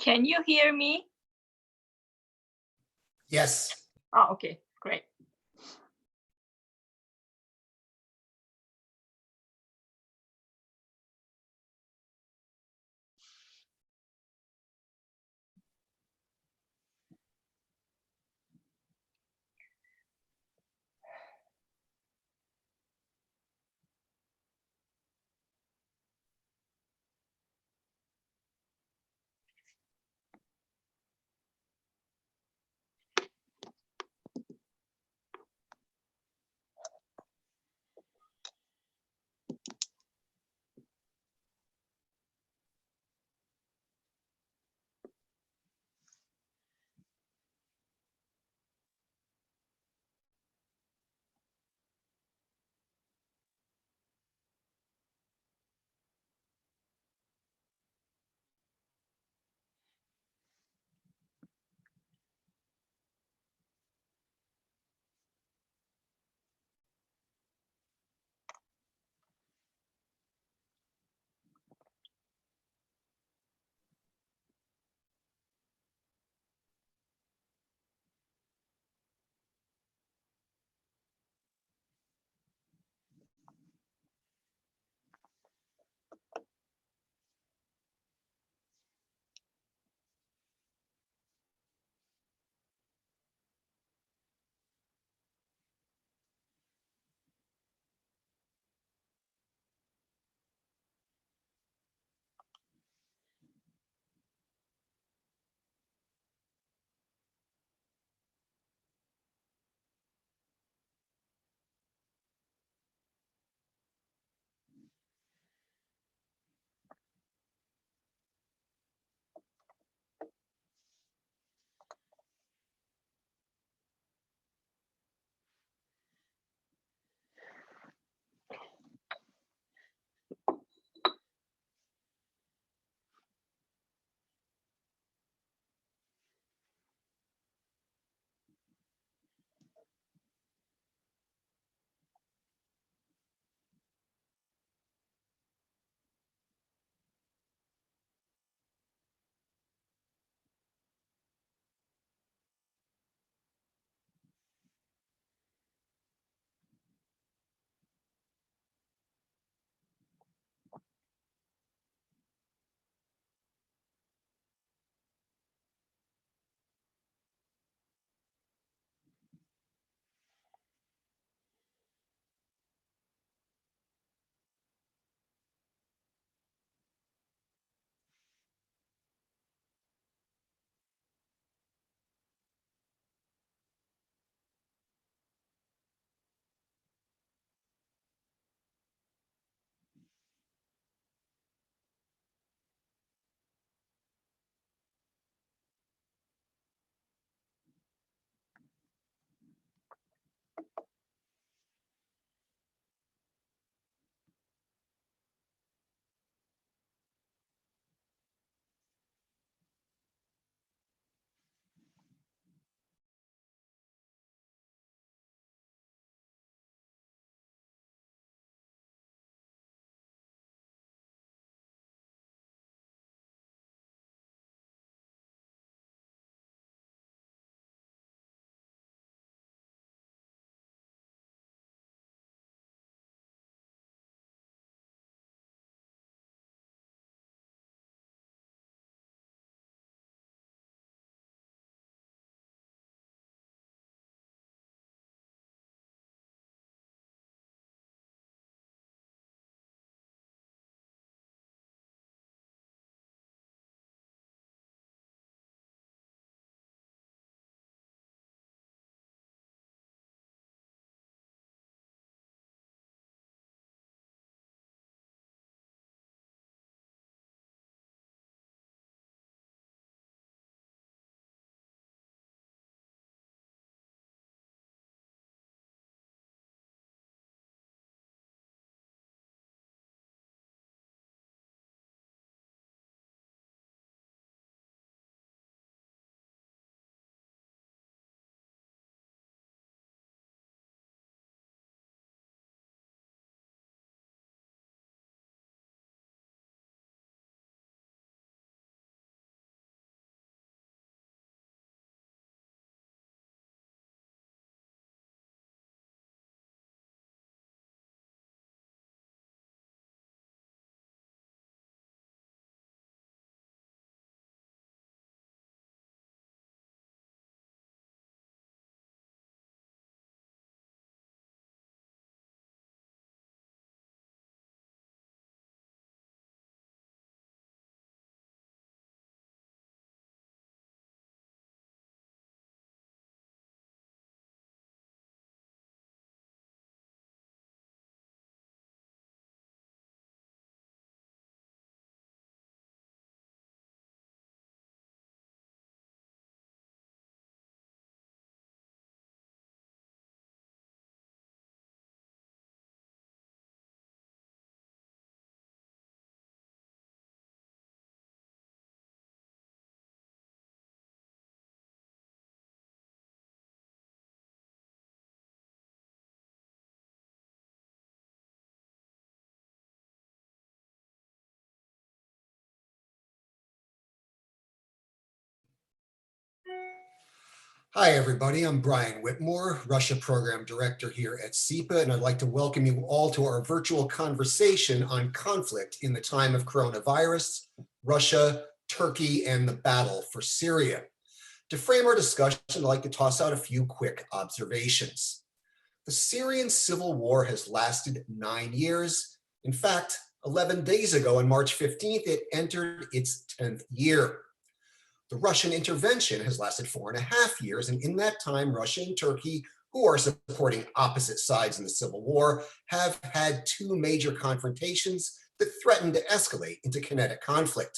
Can you hear me? Yes. Oh, okay, great. Hi, everybody. I'm Brian Whitmore, Russia Program Director here at CEPA, and I'd like to welcome you all to our virtual conversation on conflict in the time of coronavirus, Russia, Turkey, and the battle for Syria. To frame our discussion, I'd like to toss out a few quick observations. The Syrian civil war has lasted 9 years. In fact, 11 days ago on March 15th, it entered its 10th year. The Russian intervention has lasted 4.5 years, and in that time, Russia and Turkey, who are supporting opposite sides in the civil war, have had two major confrontations that threaten to escalate into kinetic conflict.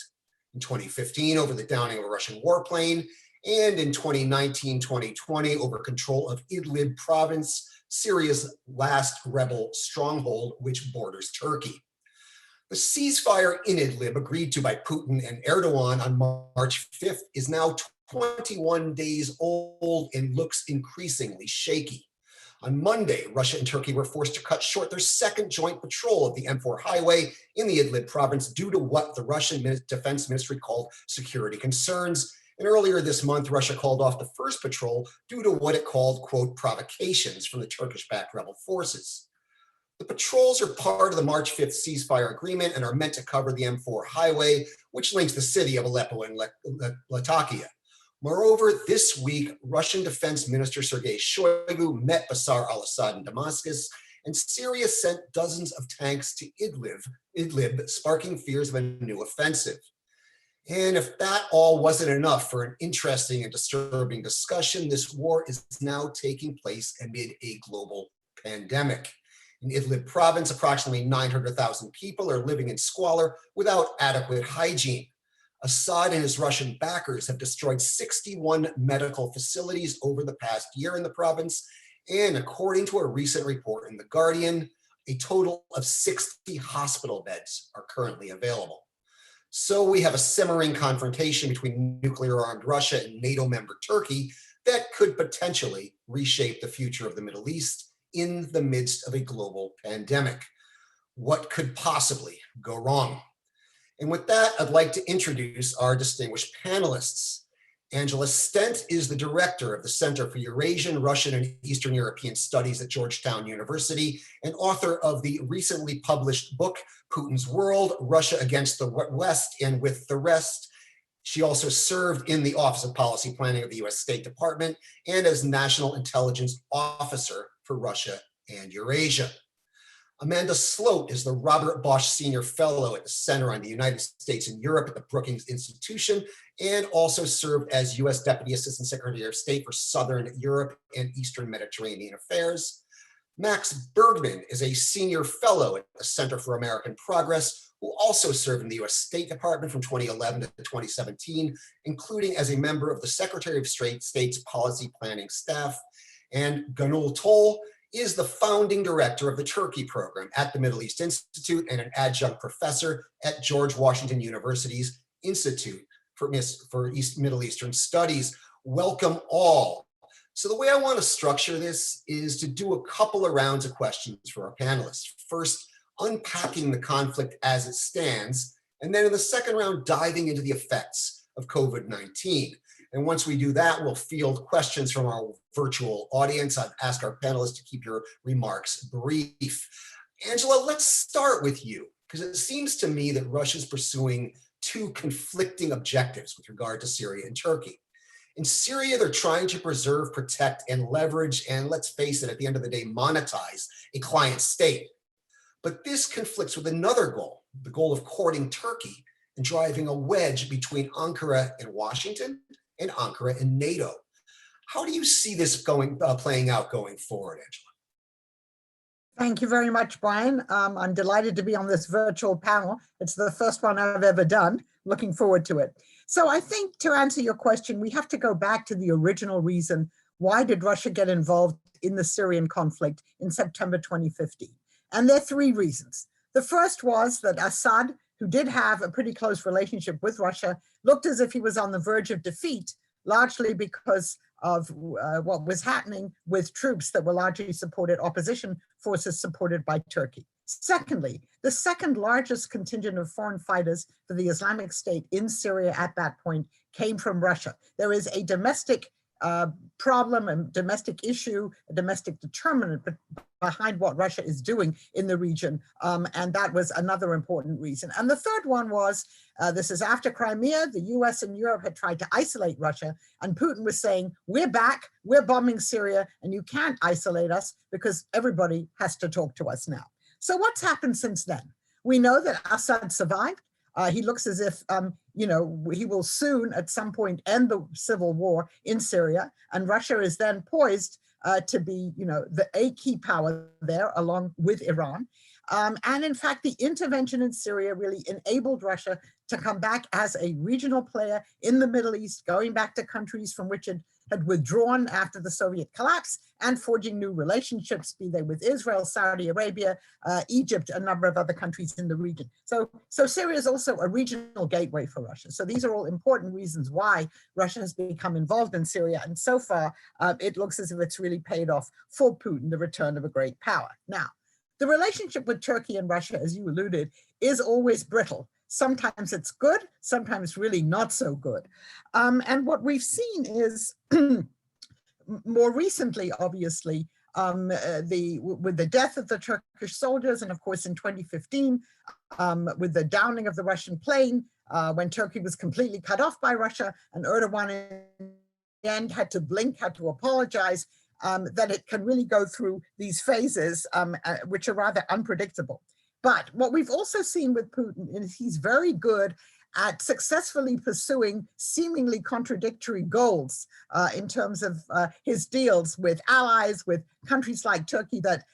In 2015, over the downing of a Russian warplane, and in 2019-2020, over control of Idlib province, Syria's last rebel stronghold, which borders Turkey. The ceasefire in Idlib, agreed to by Putin and Erdogan on March 5th, is now 21 days old and looks increasingly shaky. On Monday, Russia and Turkey were forced to cut short their second joint patrol of the M4 highway in the Idlib province due to what the Russian Defense Ministry called security concerns. And earlier this month, Russia called off the first patrol due to what it called, quote, provocations from the Turkish-backed rebel forces. The patrols are part of the March 5th ceasefire agreement and are meant to cover the M4 highway, which links the city of Aleppo and Latakia. Moreover, this week, Russian Defense Minister Sergei Shoigu met Bashar al-Assad in Damascus, and Syria sent dozens of tanks to Idlib, sparking fears of a new offensive. And if that all wasn't enough for an interesting and disturbing discussion, this war is now taking place amid a global pandemic. In Idlib province, approximately 900,000 people are living in squalor without adequate hygiene. Assad and his Russian backers have destroyed 61 medical facilities over the past year in the province, and according to a recent report in The Guardian, a total of 60 hospital beds are currently available. So we have a simmering confrontation between nuclear-armed Russia and NATO member Turkey that could potentially reshape the future of the Middle East in the midst of a global pandemic. What could possibly go wrong? And with that, I'd like to introduce our distinguished panelists. Angela Stent is the director of the Center for Eurasian, Russian, and Eastern European Studies at Georgetown University and author of the recently published book, Putin's World, Russia Against the West and With the Rest. She also served in the Office of Policy Planning of the US State Department and as National Intelligence Officer for Russia and Eurasia. Amanda Sloat is the Robert Bosch Senior Fellow at the Center on the United States and Europe at the Brookings Institution, and also served as US Deputy Assistant Secretary of State for Southern Europe and Eastern Mediterranean Affairs. Max Bergmann is a Senior Fellow at the Center for American Progress, who also served in the US State Department from 2011 to 2017, including as a member of the Secretary of State's Policy Planning staff. And Gönül Tol is the founding director of the Turkey program at the Middle East Institute and an adjunct professor at George Washington University's Institute for Middle Eastern Studies. Welcome all. So the way I want to structure this is to do a couple of rounds of questions for our panelists. First, unpacking the conflict as it stands, and then in the second round, diving into the effects of COVID-19. And once we do that, we'll field questions from our virtual audience. I'd ask our panelists to keep your remarks brief. Angela, let's start with you, because it seems to me that Russia's pursuing two conflicting objectives with regard to Syria and Turkey. In Syria, they're trying to preserve, protect, and leverage, and let's face it, at the end of the day, monetize a client state. But this conflicts with another goal, the goal of courting Turkey and driving a wedge between Ankara and Washington and Ankara and NATO. How do you see this playing out going forward, Angela? Thank you very much, Brian. I'm delighted to be on this virtual panel. It's the first one I've ever done. Looking forward to it. So I think to answer your question, we have to go back to the original reason. Why did Russia get involved in the Syrian conflict in September 2015? And there are three reasons. The first was that Assad, who did have a pretty close relationship with Russia, looked as if he was on the verge of defeat, largely because of what was happening with troops that were largely supported, opposition forces supported by Turkey. Secondly, the second largest contingent of foreign fighters for the Islamic State in Syria at that point came from Russia. There is a domestic problem and domestic issue, a domestic determinant behind what Russia is doing in the region. And that was another important reason. And the third one was, this is after Crimea, the US and Europe had tried to isolate Russia, and Putin was saying, we're back, we're bombing Syria, and you can't isolate us because everybody has to talk to us now. So what's happened since then? We know that Assad survived. He looks as if, you know, he will soon at some point end the civil war in Syria, and Russia is then poised to be, you know, a key power there along with Iran. And in fact, the intervention in Syria really enabled Russia to come back as a regional player in the Middle East, going back to countries from which it had withdrawn after the Soviet collapse and forging new relationships, be they with Israel, Saudi Arabia, Egypt, a number of other countries in the region. So Syria is also a regional gateway for Russia. So these are all important reasons why Russia has become involved in Syria. And so far, it looks as if it's really paid off for Putin, the return of a great power. Now, the relationship with Turkey and Russia, as you alluded, is always brittle. Sometimes it's good, sometimes really not so good. And what we've seen is more recently, obviously, with the death of the Turkish soldiers, and of course in 2015, with the downing of the Russian plane, when Turkey was completely cut off by Russia, and Erdogan in the end had to blink, had to apologize, that it can really go through these phases, which are rather unpredictable. But what we've also seen with Putin is he's very good at successfully pursuing seemingly contradictory goals in terms of his deals with allies, with countries like Turkey that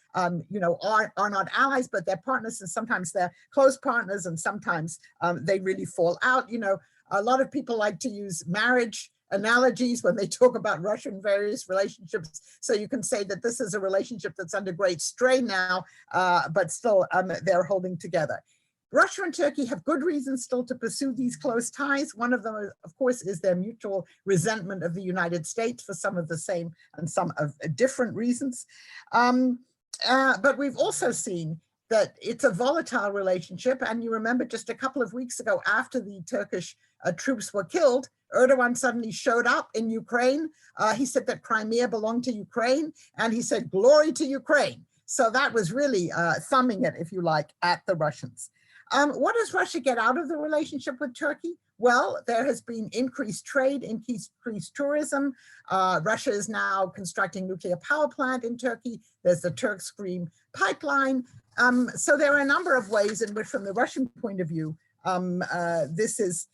you know, are not allies, but they're partners, and sometimes they're close partners, and sometimes they really fall out. You know, a lot of people like to use marriage analogies when they talk about Russia and various relationships. So you can say that this is a relationship that's under great strain now, but still they're holding together. Russia and Turkey have good reasons still to pursue these close ties. One of them, of course, is their mutual resentment of the United States for some of the same and some of different reasons. But we've also seen that it's a volatile relationship. And you remember just a couple of weeks ago, after the Turkish troops were killed, Erdogan suddenly showed up in Ukraine. He said that Crimea belonged to Ukraine, and he said, glory to Ukraine. So that was really thumbing it, if you like, at the Russians. What does Russia get out of the relationship with Turkey? Well, there has been increased trade, increased tourism. Russia is now constructing a nuclear power plant in Turkey. There's the Turk Stream pipeline. So there are a number of ways in which, from the Russian point of view, this is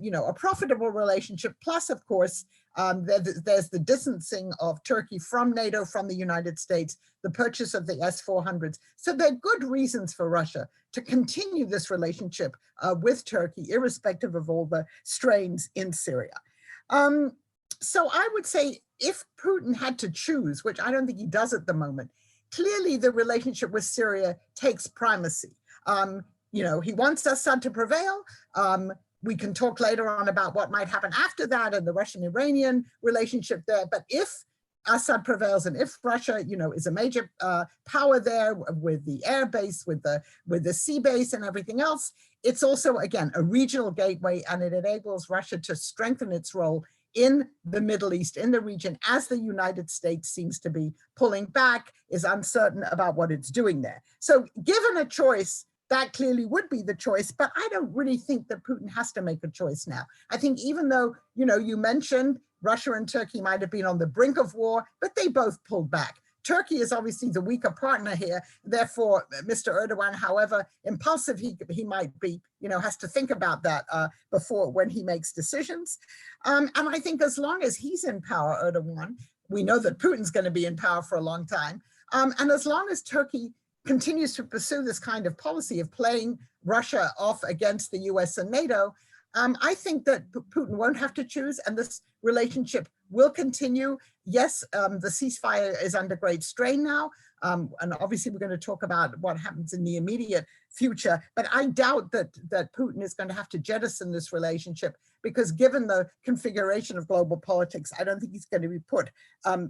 you know, a profitable relationship. Plus, of course, there's the distancing of Turkey from NATO, from the United States, the purchase of the S-400s. So there are good reasons for Russia to continue this relationship with Turkey, irrespective of all the strains in Syria. So I would say if Putin had to choose, which I don't think he does at the moment, clearly the relationship with Syria takes primacy. You know, he wants Assad to prevail. We can talk later on about what might happen after that and the Russian-Iranian relationship there. But if Assad prevails, and if Russia, you know, is a major power there with the air base, with the sea base and everything else, it's also, again, a regional gateway, and it enables Russia to strengthen its role in the Middle East, in the region, as the United States seems to be pulling back, is uncertain about what it's doing there. So given a choice, that clearly would be the choice, but I don't really think that Putin has to make a choice now. I think even though, you know, you mentioned Russia and Turkey might have been on the brink of war, but they both pulled back. Turkey is obviously the weaker partner here. Therefore, Mr. Erdogan, however impulsive he might be, you know, has to think about that before when he makes decisions. And I think as long as he's in power, Erdogan, we know that Putin's going to be in power for a long time. And as long as Turkey continues to pursue this kind of policy of playing Russia off against the US and NATO, I think that Putin won't have to choose, and this relationship will continue. Yes, the ceasefire is under great strain now, and obviously we're going to talk about what happens in the immediate future, but I doubt that Putin is going to have to jettison this relationship, because given the configuration of global politics, I don't think he's going to be put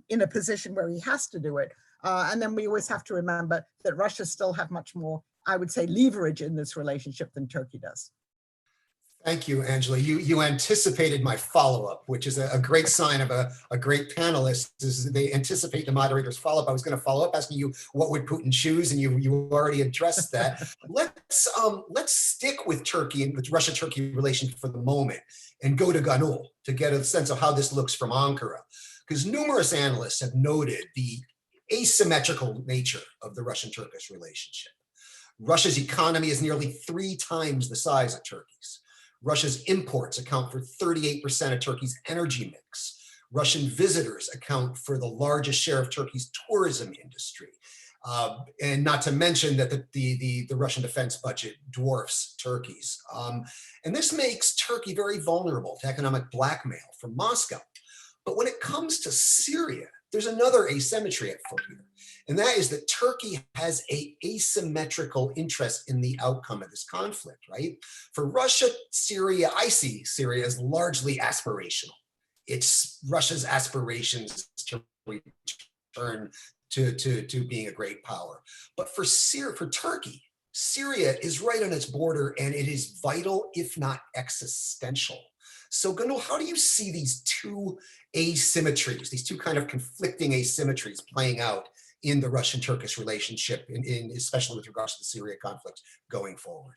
in a position where he has to do it. And then we always have to remember that Russia still have much more, I would say, leverage in this relationship than Turkey does. Thank you, Angela. You anticipated my follow-up, which is a great sign of a great panelist, is they anticipate the moderator's follow-up. I was going to follow up asking you what would Putin choose, and you already addressed that. Let's stick with Turkey and with Russia-Turkey relations for the moment and go to Gönül to get a sense of how this looks from Ankara, because numerous analysts have noted the asymmetrical nature of the Russian-Turkish relationship. Russia's economy is nearly 3 times the size of Turkey's. Russia's imports account for 38% of Turkey's energy mix. Russian visitors account for the largest share of Turkey's tourism industry. And not to mention that the Russian defense budget dwarfs Turkey's. And this makes Turkey very vulnerable to economic blackmail from Moscow. But when it comes to Syria, there's another asymmetry at foot here. And that is that Turkey has an asymmetrical interest in the outcome of this conflict, right? For Russia, Syria, I see Syria as largely aspirational. It's Russia's aspirations to return to being a great power. But for Turkey, Syria is right on its border, and it is vital, if not existential. So Gönül, how do you see these two asymmetries, these two kind of conflicting asymmetries playing out in the Russian-Turkish relationship, especially with regards to the Syria conflict going forward?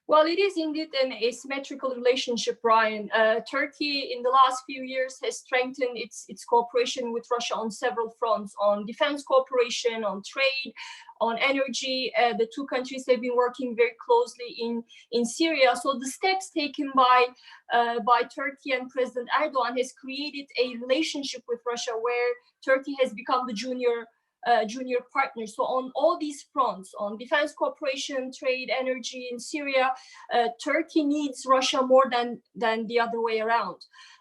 Well, it is indeed an asymmetrical relationship, Brian. Turkey in the last few years has strengthened its cooperation with Russia on several fronts, on defense cooperation, on trade, on energy. The two countries have been working very closely in Syria. So the steps taken by Turkey and President Erdogan has created a relationship with Russia where Turkey has become the junior partner. So on all these fronts, on defense cooperation, trade, energy in Syria, Turkey needs Russia more than the other way around.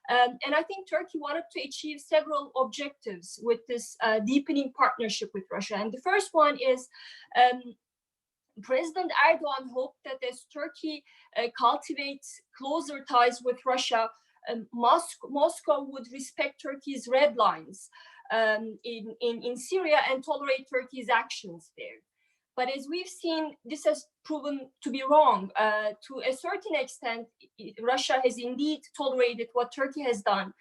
And I think Turkey wanted to achieve several objectives with this deepening partnership with Russia. And the first one is President Erdogan hoped that as Turkey cultivates closer ties with Russia, Moscow would respect Turkey's red lines in Syria and tolerate Turkey's actions there. But as we've seen, this has proven to be wrong. To a certain extent, Russia has indeed tolerated what Turkey has done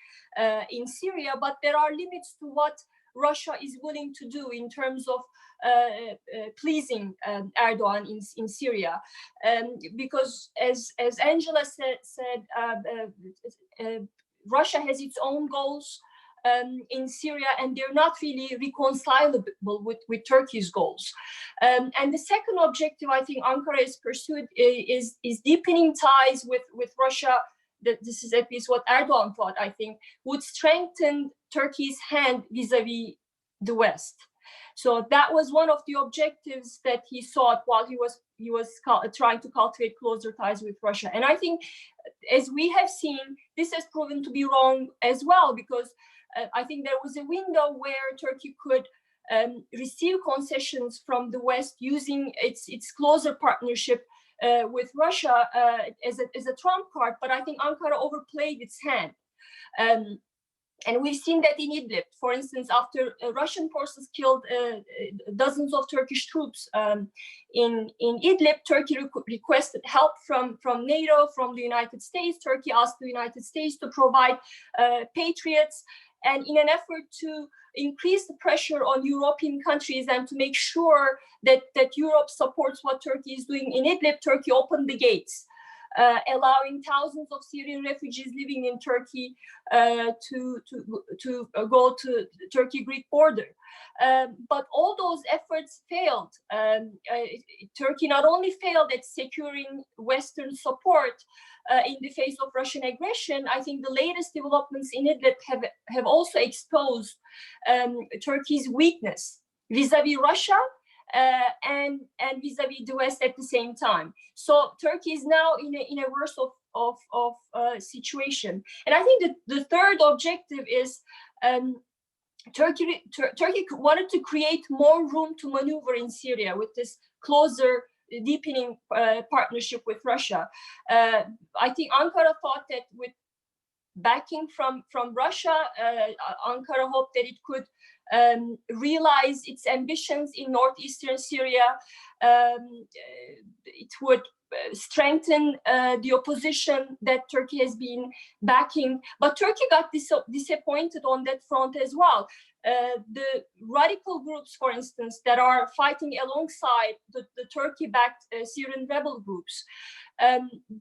in Syria, but there are limits to what Russia is willing to do in terms of pleasing Erdogan in Syria. Because as Angela said, Russia has its own goals in Syria, and they're not really reconcilable with Turkey's goals. And the second objective I think Ankara has pursued is deepening ties with Russia. This is at least what Erdogan thought, I think, would strengthen Turkey's hand vis-a-vis the West. So that was one of the objectives that he sought while he was trying to cultivate closer ties with Russia. And I think, as we have seen, this has proven to be wrong as well, because I think there was a window where Turkey could receive concessions from the West using its closer partnership with Russia as a trump card, but I think Ankara overplayed its hand. And we've seen that in Idlib. For instance, after Russian forces killed dozens of Turkish troops in Idlib, Turkey requested help from NATO, from the United States. Turkey asked the United States to provide patriots. And in an effort to increase the pressure on European countries and to make sure that Europe supports what Turkey is doing in Idlib, Turkey opened the gates, allowing thousands of Syrian refugees living in Turkey to go to the Turkey-Greek border. But all those efforts failed. Turkey not only failed at securing Western support in the face of Russian aggression, I think the latest developments in Idlib have also exposed Turkey's weakness vis-a-vis Russia and vis-a-vis the West at the same time. So Turkey is now in a worse of situation. And I think that the third objective is Turkey wanted to create more room to maneuver in Syria with this closer, deepening partnership with Russia. I think Ankara thought that with backing from Russia. Ankara hoped that it could realize its ambitions in northeastern Syria. It would strengthen the opposition that Turkey has been backing. But Turkey got disappointed on that front as well. The radical groups, for instance, that are fighting alongside the Turkey-backed Syrian rebel groups,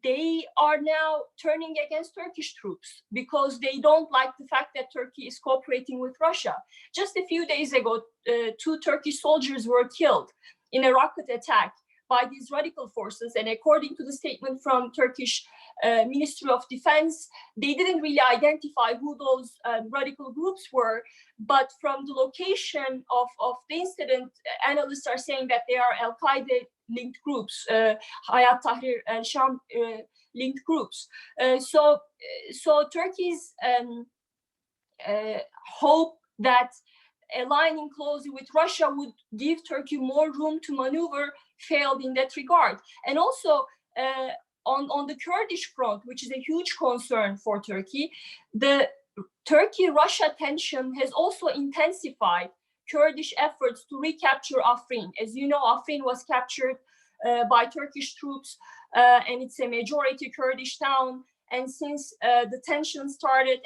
they are now turning against Turkish troops because they don't like the fact that Turkey is cooperating with Russia. Just a few days ago, 2 Turkish soldiers were killed in a rocket attack by these radical forces. And according to the statement from Turkish Ministry of Defense, they didn't really identify who those radical groups were. But from the location of the incident, analysts are saying that they are Al-Qaeda linked groups, Hayat Tahrir and Sham linked groups. So Turkey's hope that aligning closely with Russia would give Turkey more room to maneuver failed in that regard. And also on the Kurdish front, which is a huge concern for Turkey, the Turkey-Russia tension has also intensified Kurdish efforts to recapture Afrin. As you know, Afrin was captured by Turkish troops, and it's a majority Kurdish town. And since the tension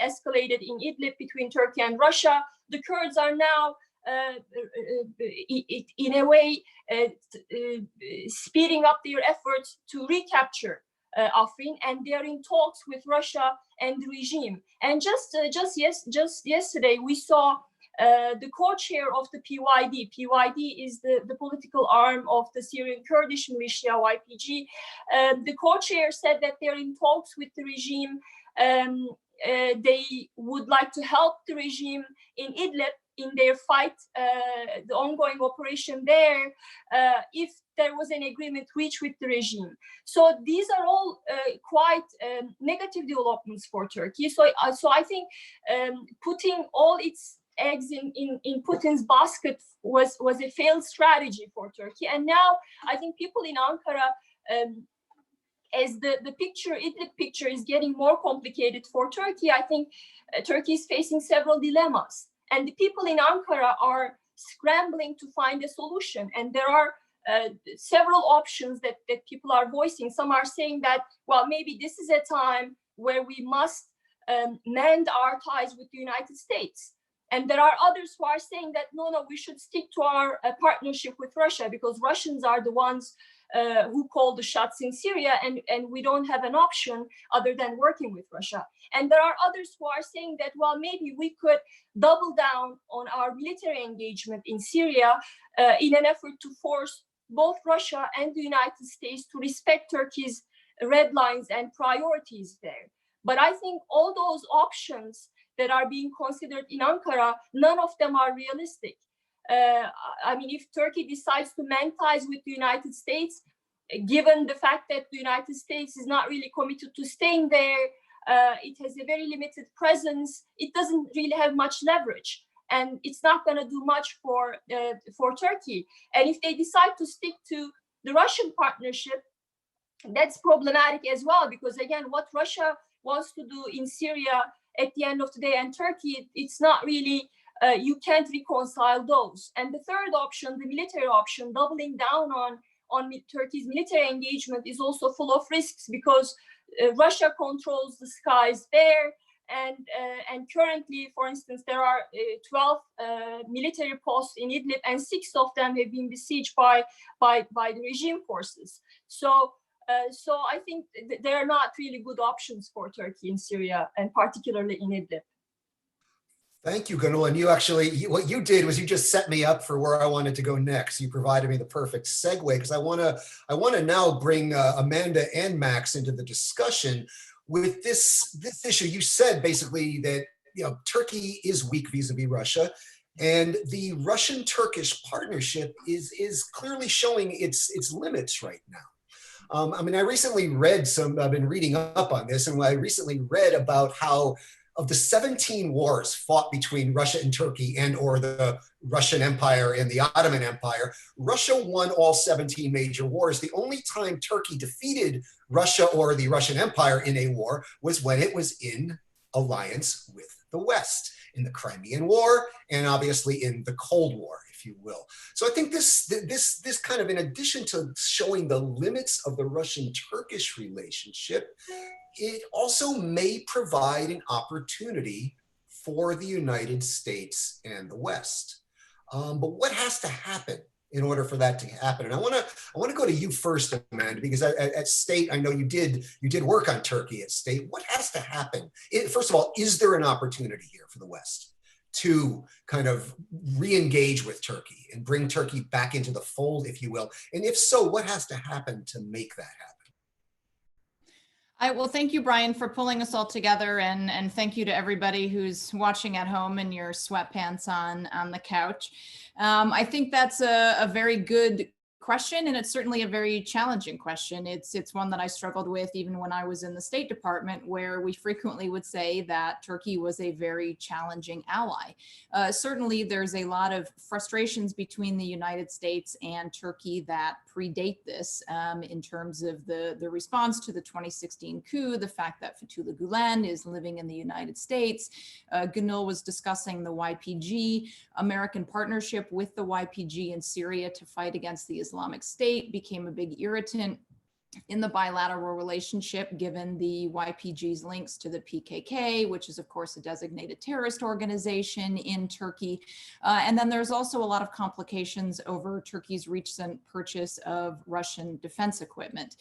escalated in Idlib between Turkey and Russia, the Kurds are now, in a way, speeding up their efforts to recapture Afrin, and they are in talks with Russia and the regime. And just yesterday, we saw the co-chair of the PYD. PYD is the political arm of the Syrian Kurdish militia, YPG. The co-chair said that they're in talks with the regime. They would like to help the regime in Idlib in their fight, the ongoing operation there, if there was an agreement reached with the regime. So these are all quite negative developments for Turkey. So I think putting all its eggs in Putin's basket was a failed strategy for Turkey. And now I think people in Ankara, as the Idlib picture is getting more complicated for Turkey, I think Turkey is facing several dilemmas. And the people in Ankara are scrambling to find a solution. And there are several options that people are voicing. Some are saying that, well, maybe this is a time where we must mend our ties with the United States. And there are others who are saying that, no, we should stick to our partnership with Russia, because Russians are the ones who call the shots in Syria, and we don't have an option other than working with Russia. And there are others who are saying that, well, maybe we could double down on our military engagement in Syria in an effort to force both Russia and the United States to respect Turkey's red lines and priorities there. But I think all those options that are being considered in Ankara, none of them are realistic. I mean, if Turkey decides to mend ties with the United States, given the fact that the United States is not really committed to staying there, it has a very limited presence, it doesn't really have much leverage, and it's not going to do much for Turkey. And if they decide to stick to the Russian partnership, that's problematic as well, because again, what Russia wants to do in Syria at the end of the day, and Turkey, it's not really, you can't reconcile those. And the third option, the military option, doubling down on Turkey's military engagement, is also full of risks, because Russia controls the skies there. And currently, for instance, there are 12 military posts in Idlib, and 6 of them have been besieged by the regime forces. So I think there are not really good options for Turkey in Syria, and particularly in Idlib. Thank you, Gönül. And you actually, what you did was you just set me up for where I wanted to go next. You provided me the perfect segue, because I want to now bring Amanda and Max into the discussion with this issue. You said basically that Turkey is weak vis-a-vis Russia, and the Russian-Turkish partnership is clearly showing its limits right now. I mean, I've been reading up on this, and I recently read about how of the 17 wars fought between Russia and Turkey or the Russian Empire and the Ottoman Empire, Russia won all 17 major wars. The only time Turkey defeated Russia or the Russian Empire in a war was when it was in alliance with the West in the Crimean War and obviously in the Cold War, if you will. So I think this kind of, in addition to showing the limits of the Russian-Turkish relationship, it also may provide an opportunity for the United States and the West. But what has to happen in order for that to happen? And I want to go to you first, Amanda, because at State, I know you did work on Turkey at State. What has to happen? First of all, is there an opportunity here for the West to kind of re-engage with Turkey and bring Turkey back into the fold, if you will? And if so, what has to happen to make that happen? Well, thank you, Brian, for pulling us all together, and thank you to everybody who's watching at home in your sweatpants on the couch. I think that's a very good question, and it's certainly a very challenging question. It's one that I struggled with even when I was in the State Department, where we frequently would say that Turkey was a very challenging ally. Certainly, there's a lot of frustrations between the United States and Turkey that predate this in terms of the response to the 2016 coup, the fact that Fethullah Gulen is living in the United States. Gönül was discussing the YPG, American partnership with the YPG in Syria to fight against the Islamic State became a big irritant in the bilateral relationship, given the YPG's links to the PKK, which is, of course, a designated terrorist organization in Turkey. And then there's also a lot of complications over Turkey's recent purchase of Russian defense equipment.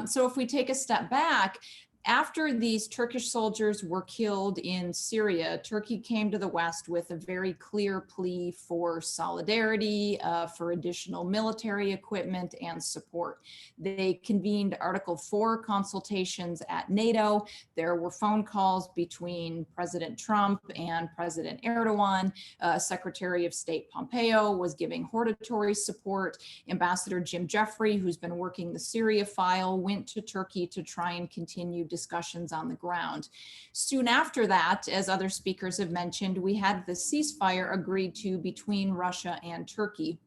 So if we take a step back, after these Turkish soldiers were killed in Syria, Turkey came to the West with a very clear plea for solidarity, for additional military equipment and support. They convened Article 4 consultations at NATO. There were phone calls between President Trump and President Erdogan. Secretary of State Pompeo was giving hortatory support. Ambassador Jim Jeffrey, who's been working the Syria file, went to Turkey to try and continue discussions on the ground. Soon after that, as other speakers have mentioned, we had the ceasefire agreed to between Russia and Turkey.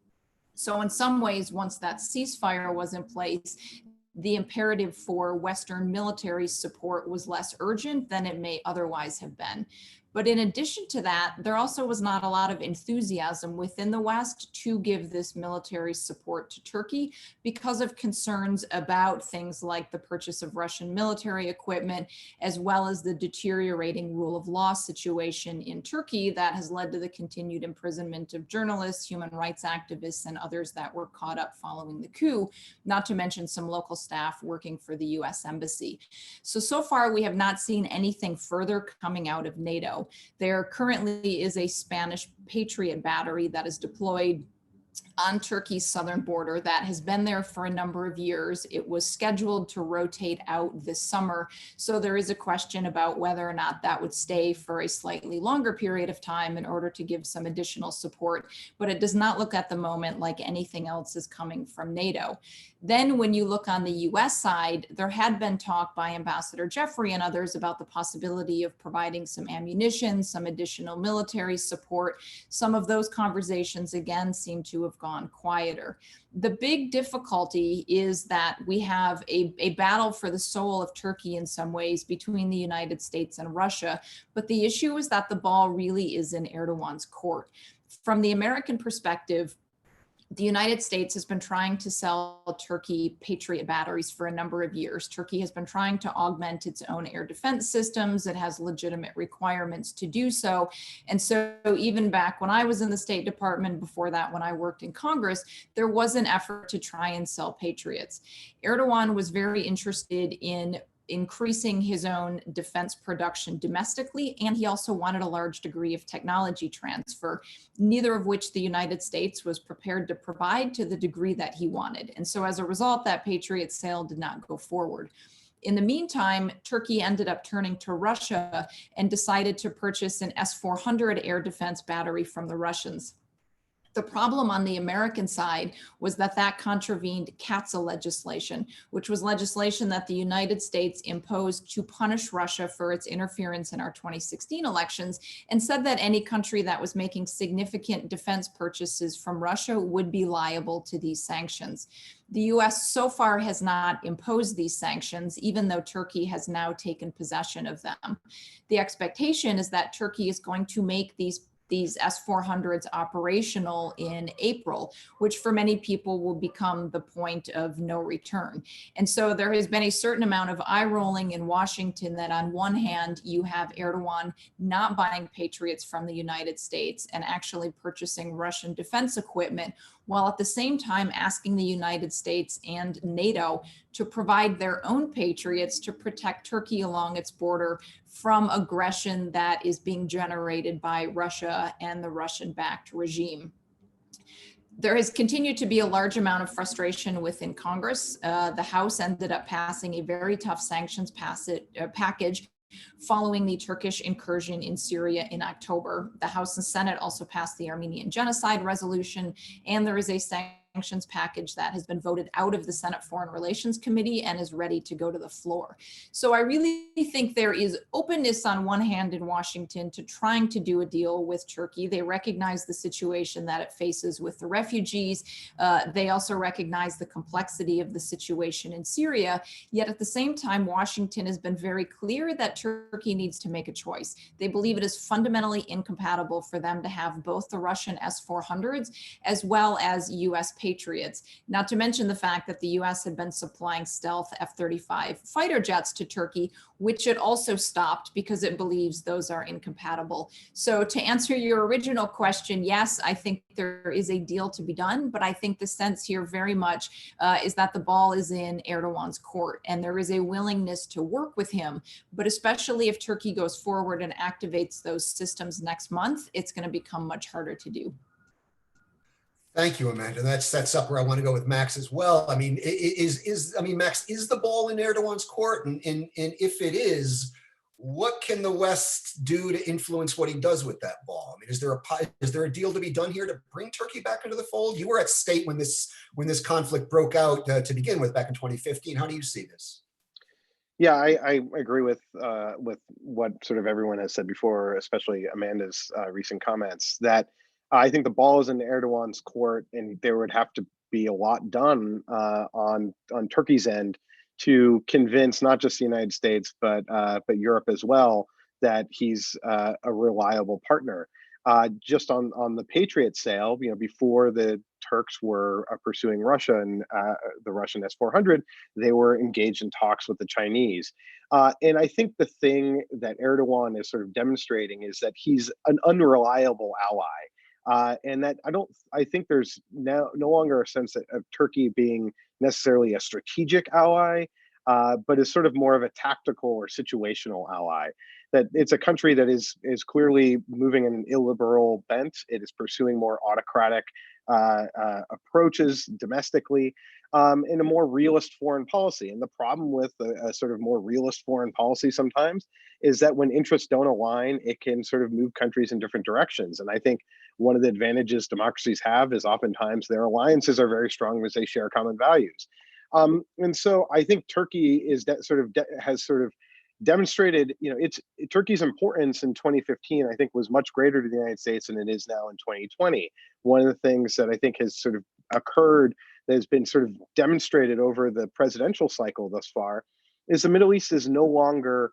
So in some ways, once that ceasefire was in place, the imperative for Western military support was less urgent than it may otherwise have been. But in addition to that, there also was not a lot of enthusiasm within the West to give this military support to Turkey because of concerns about things like the purchase of Russian military equipment, as well as the deteriorating rule of law situation in Turkey that has led to the continued imprisonment of journalists, human rights activists, and others that were caught up following the coup, not to mention some local staff working for the US Embassy. So far, we have not seen anything further coming out of NATO. There currently is a Spanish Patriot battery that is deployed on Turkey's southern border that has been there for a number of years. It was scheduled to rotate out this summer. So there is a question about whether or not that would stay for a slightly longer period of time in order to give some additional support. But it does not look at the moment like anything else is coming from NATO. Then when you look on the US side, there had been talk by Ambassador Jeffrey and others about the possibility of providing some ammunition, some additional military support. Some of those conversations, again, seem to have gone quieter. The big difficulty is that we have a battle for the soul of Turkey in some ways between the United States and Russia. But the issue is that the ball really is in Erdogan's court. From the American perspective, the United States has been trying to sell Turkey Patriot batteries for a number of years. Turkey has been trying to augment its own air defense systems. It has legitimate requirements to do so. And so even back when I was in the State Department, before that, when I worked in Congress, there was an effort to try and sell Patriots. Erdogan was very interested in increasing his own defense production domestically, and he also wanted a large degree of technology transfer, neither of which the United States was prepared to provide to the degree that he wanted. And so as a result, that Patriot sale did not go forward. In the meantime, Turkey ended up turning to Russia and decided to purchase an S-400 air defense battery from the Russians. The problem on the American side was that that contravened CAATSA legislation, which was legislation that the United States imposed to punish Russia for its interference in our 2016 elections, and said that any country that was making significant defense purchases from Russia would be liable to these sanctions. The US so far has not imposed these sanctions, even though Turkey has now taken possession of them. The expectation is that Turkey is going to make these S-400s operational in April, which for many people will become the point of no return. And so there has been a certain amount of eye rolling in Washington that on one hand, you have Erdogan not buying Patriots from the United States and actually purchasing Russian defense equipment, while at the same time asking the United States and NATO to provide their own Patriots to protect Turkey along its border from aggression that is being generated by Russia and the Russian-backed regime. There has continued to be a large amount of frustration within Congress. The House ended up passing a very tough sanctions package following the Turkish incursion in Syria in October. The House and Senate also passed the Armenian Genocide Resolution, and there is a sanctions package that has been voted out of the Senate Foreign Relations Committee and is ready to go to the floor. So I really think there is openness on one hand in Washington to trying to do a deal with Turkey. They recognize the situation that it faces with the refugees. They also recognize the complexity of the situation in Syria. Yet at the same time, Washington has been very clear that Turkey needs to make a choice. They believe it is fundamentally incompatible for them to have both the Russian S-400s as well as US Patriots, not to mention the fact that the US had been supplying stealth F-35 fighter jets to Turkey, which it also stopped because it believes those are incompatible. So to answer your original question, yes, I think there is a deal to be done, but I think the sense here very much is that the ball is in Erdogan's court and there is a willingness to work with him, but especially if Turkey goes forward and activates those systems next month, it's going to become much harder to do. Thank you, Amanda. That sets up where I want to go with Max as well. I mean, Max, is the ball in Erdogan's court? And if it is, what can the West do to influence what he does with that ball? I mean, is there a deal to be done here to bring Turkey back into the fold? You were at state when this conflict broke out to begin with back in 2015. How do you see this? Yeah, I agree with what sort of everyone has said before, especially Amanda's recent comments, that I think the ball is in Erdogan's court, and there would have to be a lot done on Turkey's end to convince not just the United States but Europe as well that he's a reliable partner. Just on the Patriot sale, before the Turks were pursuing Russia and the Russian S-400, they were engaged in talks with the Chinese. And I think the thing that Erdogan is sort of demonstrating is that he's an unreliable ally. And that I think there's no longer a sense of Turkey being necessarily a strategic ally, but is sort of more of a tactical or situational ally. That it's a country that is clearly moving in an illiberal bent. It is pursuing more autocratic approaches domestically, in a more realist foreign policy. And the problem with a sort of more realist foreign policy sometimes is that when interests don't align, it can sort of move countries in different directions. And I think one of the advantages democracies have is oftentimes their alliances are very strong because they share common values. And so I think Turkey has demonstrated, Turkey's importance in 2015, I think, was much greater to the United States than it is now in 2020. One of the things that I think has sort of occurred that has been sort of demonstrated over the presidential cycle thus far is the Middle East is no longer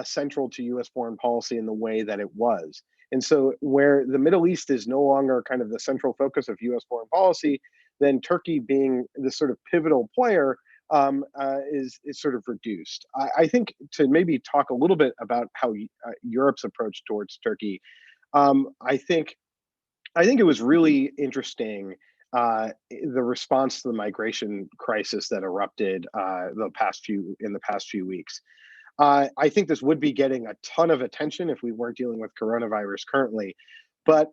central to U.S. foreign policy in the way that it was. And so where the Middle East is no longer kind of the central focus of U.S. foreign policy, then Turkey being the sort of pivotal player is sort of reduced. I think to maybe talk a little bit about how Europe's approach towards Turkey, I think it was really interesting the response to the migration crisis that erupted in the past few weeks. I think this would be getting a ton of attention if we weren't dealing with coronavirus currently, but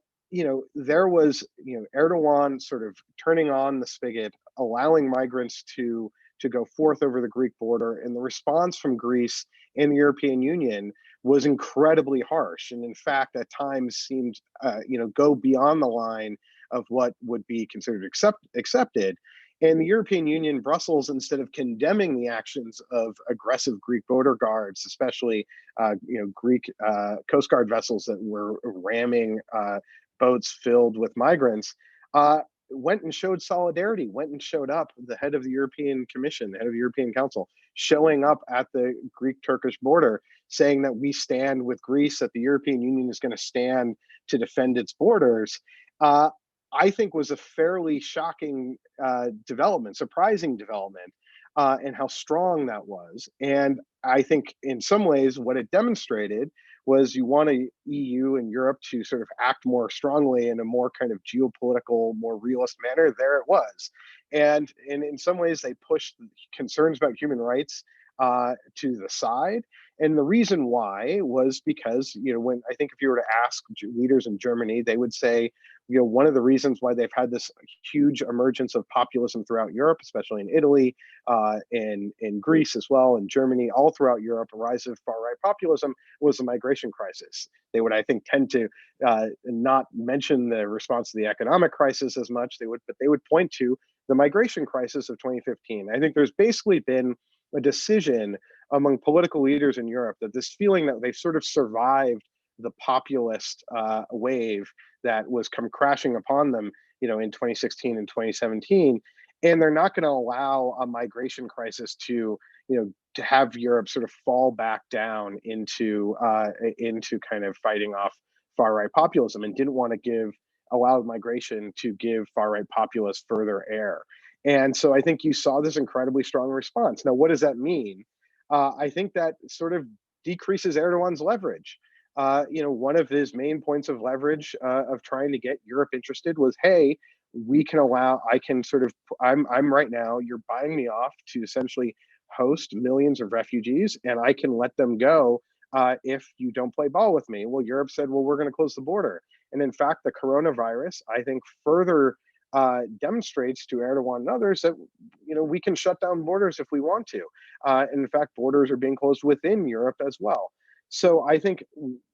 there was Erdogan sort of turning on the spigot, allowing migrants to go forth over the Greek border, and the response from Greece and the European Union was incredibly harsh, and in fact at times seemed go beyond the line of what would be considered accepted. And the European Union, Brussels, instead of condemning the actions of aggressive Greek border guards, especially Greek Coast Guard vessels that were ramming boats filled with migrants, went and showed solidarity, went and showed up, the head of the European Commission, the head of the European Council, showing up at the Greek-Turkish border, saying that we stand with Greece, that the European Union is going to stand to defend its borders. I think was a fairly shocking development, surprising development, and how strong that was. And I think in some ways what it demonstrated was you want a EU and Europe to sort of act more strongly in a more kind of geopolitical, more realist manner. There it was. And in some ways they pushed concerns about human rights to the side. And the reason why was because, when I think if you were to ask leaders in Germany, they would say, one of the reasons why they've had this huge emergence of populism throughout Europe, especially in Italy, in Greece as well, in Germany, all throughout Europe, a rise of far-right populism was the migration crisis. They would, I think, tend to not mention the response to the economic crisis as much, but they would point to the migration crisis of 2015. I think there's basically been a decision among political leaders in Europe that this feeling that they've sort of survived the populist wave that was come crashing upon them, in 2016 and 2017, and they're not going to allow a migration crisis to have Europe sort of fall back down into kind of fighting off far-right populism, and didn't want to allow migration to give far-right populists further air. And so I think you saw this incredibly strong response. Now, what does that mean? I think that sort of decreases Erdogan's leverage. One of his main points of leverage of trying to get Europe interested was, hey, I'm right now, you're buying me off to essentially host millions of refugees, and I can let them go if you don't play ball with me. Well, Europe said, well, we're going to close the border. And in fact, the coronavirus, I think, further demonstrates to Erdogan and others that we can shut down borders if we want to. And in fact, borders are being closed within Europe as well. So I think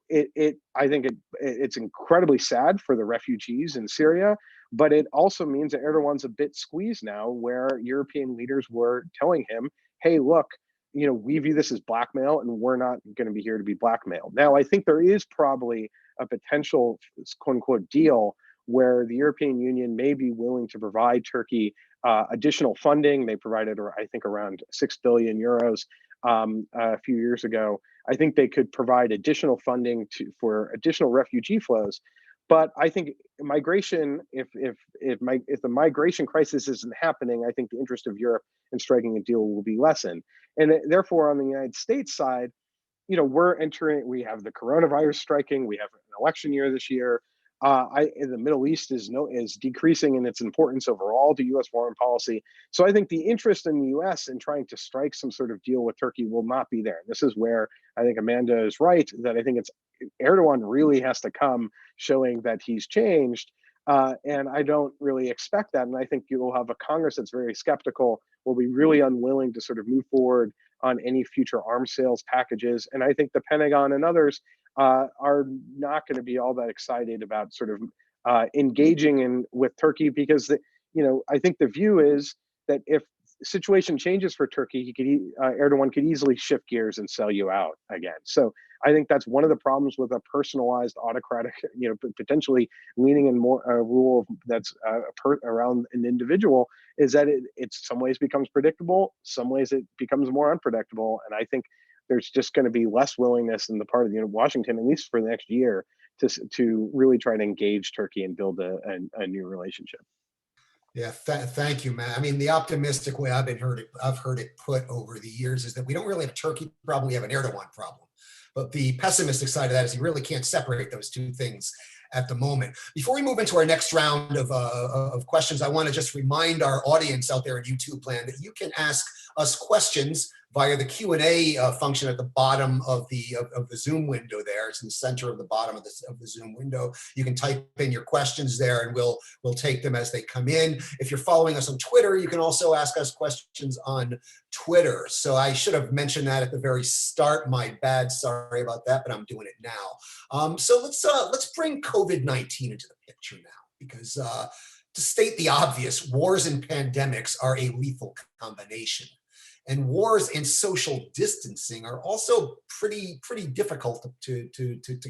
it's incredibly sad for the refugees in Syria, but it also means that Erdogan's a bit squeezed now, where European leaders were telling him, hey, look, we view this as blackmail, and we're not going to be here to be blackmailed. Now, I think there is probably a potential quote unquote deal where the European Union may be willing to provide Turkey additional funding. They provided, I think, around 6 billion euros a few years ago. I think they could provide additional funding for additional refugee flows. But I think migration, if the migration crisis isn't happening, I think the interest of Europe in striking a deal will be lessened. And therefore, on the United States side, we have the coronavirus striking, we have an election year this year. The Middle East is decreasing in its importance overall to U.S. foreign policy. So I think the interest in the U.S. in trying to strike some sort of deal with Turkey will not be there. This is where I think Amanda is right, that I think Erdogan really has to come showing that he's changed. And I don't really expect that. And I think you will have a Congress that's very skeptical, will be really unwilling to sort of move forward on any future arms sales packages. And I think the Pentagon and others are not going to be all that excited about sort of engaging with Turkey, because I think the view is that if the situation changes for Turkey, Erdogan could easily shift gears and sell you out again. So I think that's one of the problems with a personalized autocratic, potentially leaning in more rule that's around an individual, is that it some ways becomes predictable, some ways it becomes more unpredictable, and I think there's just going to be less willingness in the part of Washington, at least for the next year, to really try to engage Turkey and build a new relationship. Yeah, thank you, Matt. I mean, the optimistic way I've heard it put over the years is that we don't really have a Turkey problem, we have an Erdogan problem. But the pessimistic side of that is you really can't separate those two things at the moment. Before we move into our next round of questions, I want to just remind our audience out there in YouTube land that you can ask us questions via the Q&A function at the bottom of the Zoom window there. It's in the center of the bottom of the Zoom window. You can type in your questions there and we'll take them as they come in. If you're following us on Twitter, you can also ask us questions on Twitter. So I should have mentioned that at the very start. My bad, sorry about that, but I'm doing it now. So let's bring COVID-19 into the picture now. because to state the obvious, wars and pandemics are a lethal combination. And wars and social distancing are also pretty difficult to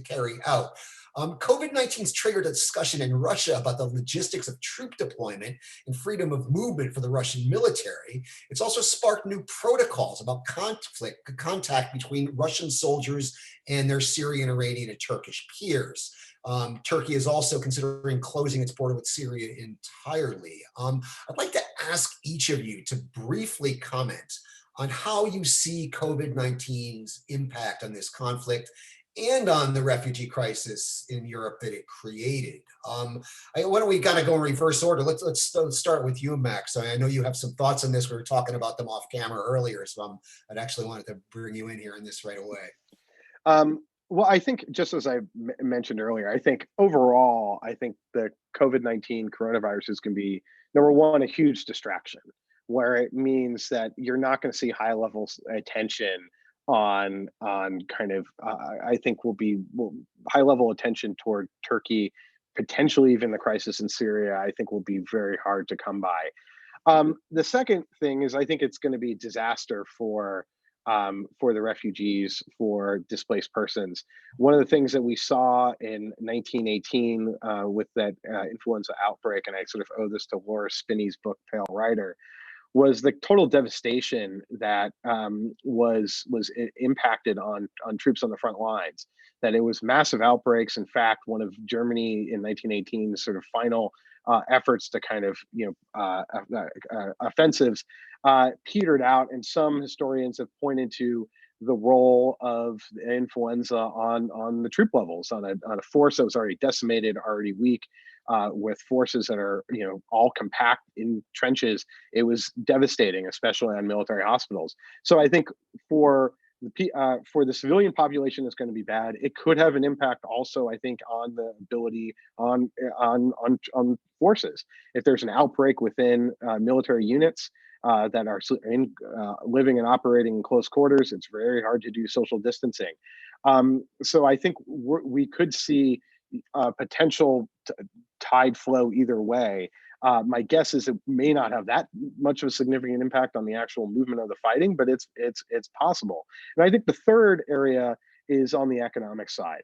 carry out. COVID-19's triggered a discussion in Russia about the logistics of troop deployment and freedom of movement for the Russian military. It's also sparked new protocols about contact between Russian soldiers and their Syrian, Iranian, and Turkish peers. Turkey is also considering closing its border with Syria entirely. I'd like to ask each of you to briefly comment on how you see COVID-19's impact on this conflict and on the refugee crisis in Europe that it created. Why don't we kind of go in reverse order? Let's start with you, Max. I know you have some thoughts on this. We were talking about them off camera earlier, so I'd actually wanted to bring you in here on this right away. Well, I think just as I mentioned earlier, I think overall, I think the COVID-19 coronavirus is going to be, number one, a huge distraction, where it means that you're not going to see high level attention on kind of, I think will be high level attention toward Turkey, potentially even the crisis in Syria, I think will be very hard to come by. The second thing is I think it's going to be a disaster for the refugees, for displaced persons. One of the things that we saw in 1918 with that influenza outbreak, and I sort of owe this to Laura Spinney's book, Pale Rider, was the total devastation that was impacted on troops on the front lines. That it was massive outbreaks. In fact, one of Germany in 1918's sort of final efforts to kind of offensives petered out, and some historians have pointed to the role of influenza on the troop levels, on a force that was already decimated, already weak, with forces that are all compact in trenches. It was devastating, especially on military hospitals. So I think for the civilian population, it's going to be bad. It could have an impact also, I think, on the ability on forces. If there's an outbreak within military units that are living and operating in close quarters, it's very hard to do social distancing. So I think we could see potential tide flow either way. My guess is it may not have that much of a significant impact on the actual movement of the fighting, but it's possible. And I think the third area is on the economic side.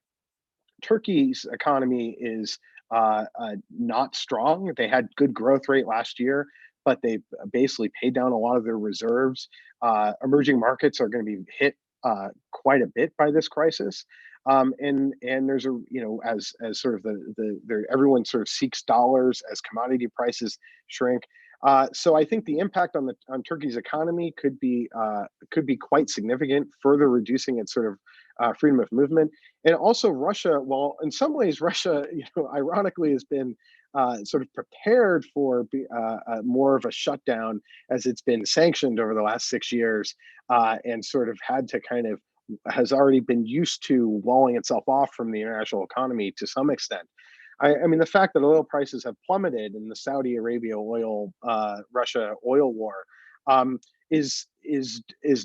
Turkey's economy is not strong. They had good growth rate last year, but they basically paid down a lot of their reserves. Emerging markets are going to be hit quite a bit by this crisis. And there's as sort of everyone sort of seeks dollars as commodity prices shrink. So I think the impact on Turkey's economy could be quite significant, further reducing its sort of freedom of movement. And also Russia, well, in some ways Russia, ironically has been sort of prepared for more of a shutdown, as it's been sanctioned over the last 6 years, and sort of had to has already been used to walling itself off from the international economy to some extent. I mean, the fact that oil prices have plummeted in the Saudi Arabia Russia oil war is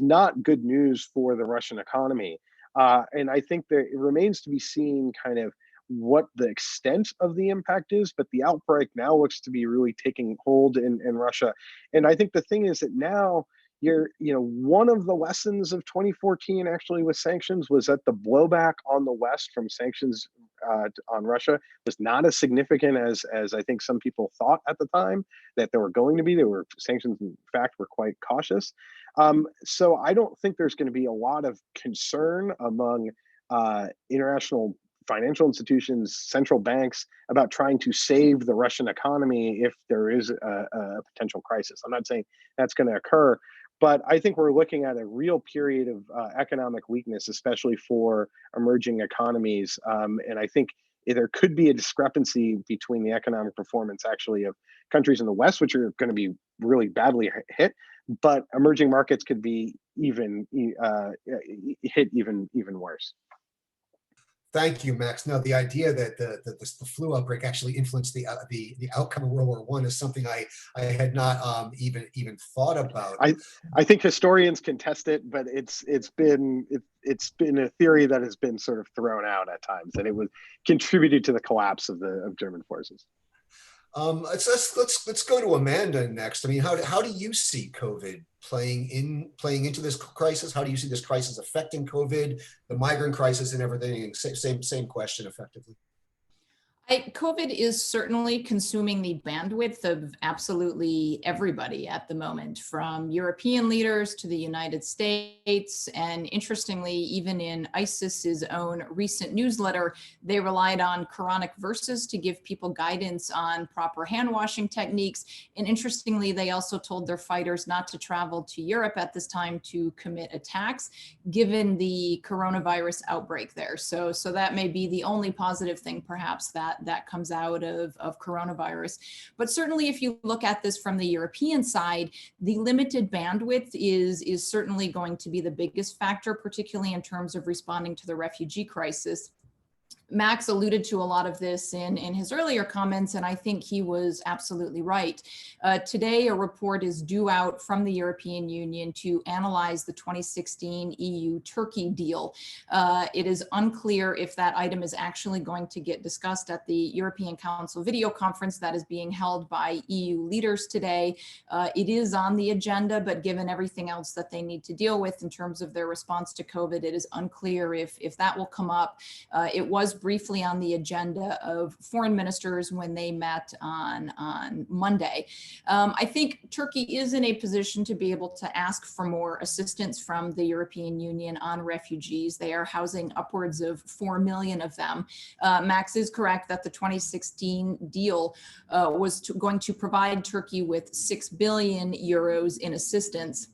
not good news for the Russian economy. And I think that it remains to be seen kind of what the extent of the impact is, but the outbreak now looks to be really taking hold in Russia. And I think the thing is that now one of the lessons of 2014 actually with sanctions was that the blowback on the West from sanctions on Russia was not as significant as I think some people thought at the time that there were going to be. There were sanctions, in fact, were quite cautious. So I don't think there's going to be a lot of concern among international financial institutions, central banks, about trying to save the Russian economy if there is a potential crisis. I'm not saying that's going to occur, but I think we're looking at a real period of economic weakness, especially for emerging economies. And I think there could be a discrepancy between the economic performance actually of countries in the West, which are going to be really badly hit, but emerging markets could be hit even worse. Thank you, Max. No, the idea that the flu outbreak actually influenced the outcome of World War I is something I had not even thought about. I think historians can test it, but it's been a theory that has been sort of thrown out at times, that it was contributed to the collapse of German forces. Let's go to Amanda next. I mean, how do you see COVID playing into this crisis? How do you see this crisis affecting COVID, the migrant crisis, and everything? Same question, effectively. COVID is certainly consuming the bandwidth of absolutely everybody at the moment, from European leaders to the United States. And interestingly, even in ISIS's own recent newsletter, they relied on Quranic verses to give people guidance on proper hand washing techniques. And interestingly, they also told their fighters not to travel to Europe at this time to commit attacks, given the coronavirus outbreak there. So that may be the only positive thing, perhaps, that comes out of coronavirus. But certainly, if you look at this from the European side, the limited bandwidth is certainly going to be the biggest factor, particularly in terms of responding to the refugee crisis. Max alluded to a lot of this in his earlier comments, and I think he was absolutely right. Today, a report is due out from the European Union to analyze the 2016 EU-Turkey deal. It is unclear if that item is actually going to get discussed at the European Council video conference that is being held by EU leaders today. It is on the agenda, but given everything else that they need to deal with in terms of their response to COVID, it is unclear if that will come up. It was briefly on the agenda of foreign ministers when they met on Monday. I think Turkey is in a position to be able to ask for more assistance from the European Union on refugees. They are housing upwards of 4 million of them. Max is correct that the 2016 deal was going to provide Turkey with 6 billion euros in assistance.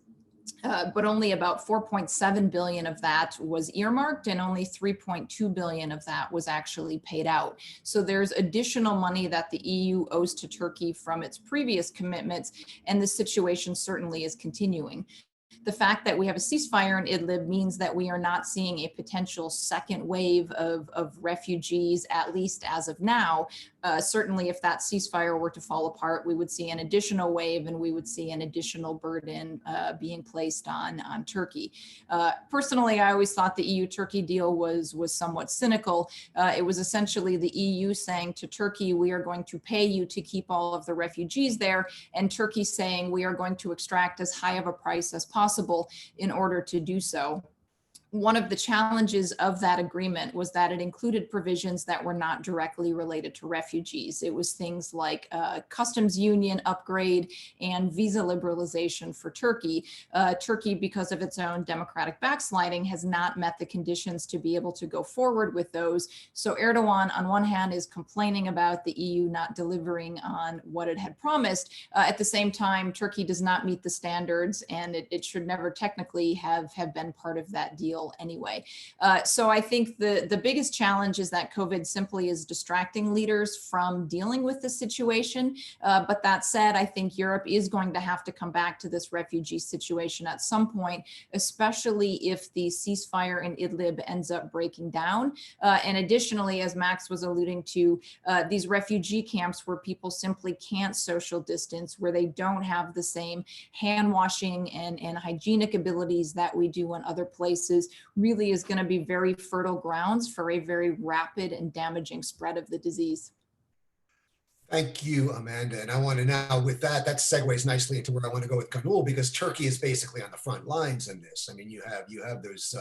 But only about 4.7 billion of that was earmarked, and only 3.2 billion of that was actually paid out. So there's additional money that the EU owes to Turkey from its previous commitments, and the situation certainly is continuing. The fact that we have a ceasefire in Idlib means that we are not seeing a potential second wave of refugees, at least as of now. Certainly, if that ceasefire were to fall apart, we would see an additional wave, and we would see an additional burden being placed on Turkey. Personally, I always thought the EU-Turkey deal was somewhat cynical. It was essentially the EU saying to Turkey, we are going to pay you to keep all of the refugees there, and Turkey saying we are going to extract as high of a price as possible in order to do so. One of the challenges of that agreement was that it included provisions that were not directly related to refugees. It was things like customs union upgrade and visa liberalization for Turkey. Turkey, because of its own democratic backsliding, has not met the conditions to be able to go forward with those. So Erdogan, on one hand, is complaining about the EU not delivering on what it had promised. At the same time, Turkey does not meet the standards, and it should never technically have been part of that deal anyway. So I think the biggest challenge is that COVID simply is distracting leaders from dealing with the situation. But that said, I think Europe is going to have to come back to this refugee situation at some point, especially if the ceasefire in Idlib ends up breaking down. And additionally, as Max was alluding to, these refugee camps where people simply can't social distance, where they don't have the same hand washing and hygienic abilities that we do in other places, really is going to be very fertile grounds for a very rapid and damaging spread of the disease. Thank you, Amanda. And I want to now, with that segues nicely into where I want to go with Gönül, because Turkey is basically on the front lines in this. I mean, you have those,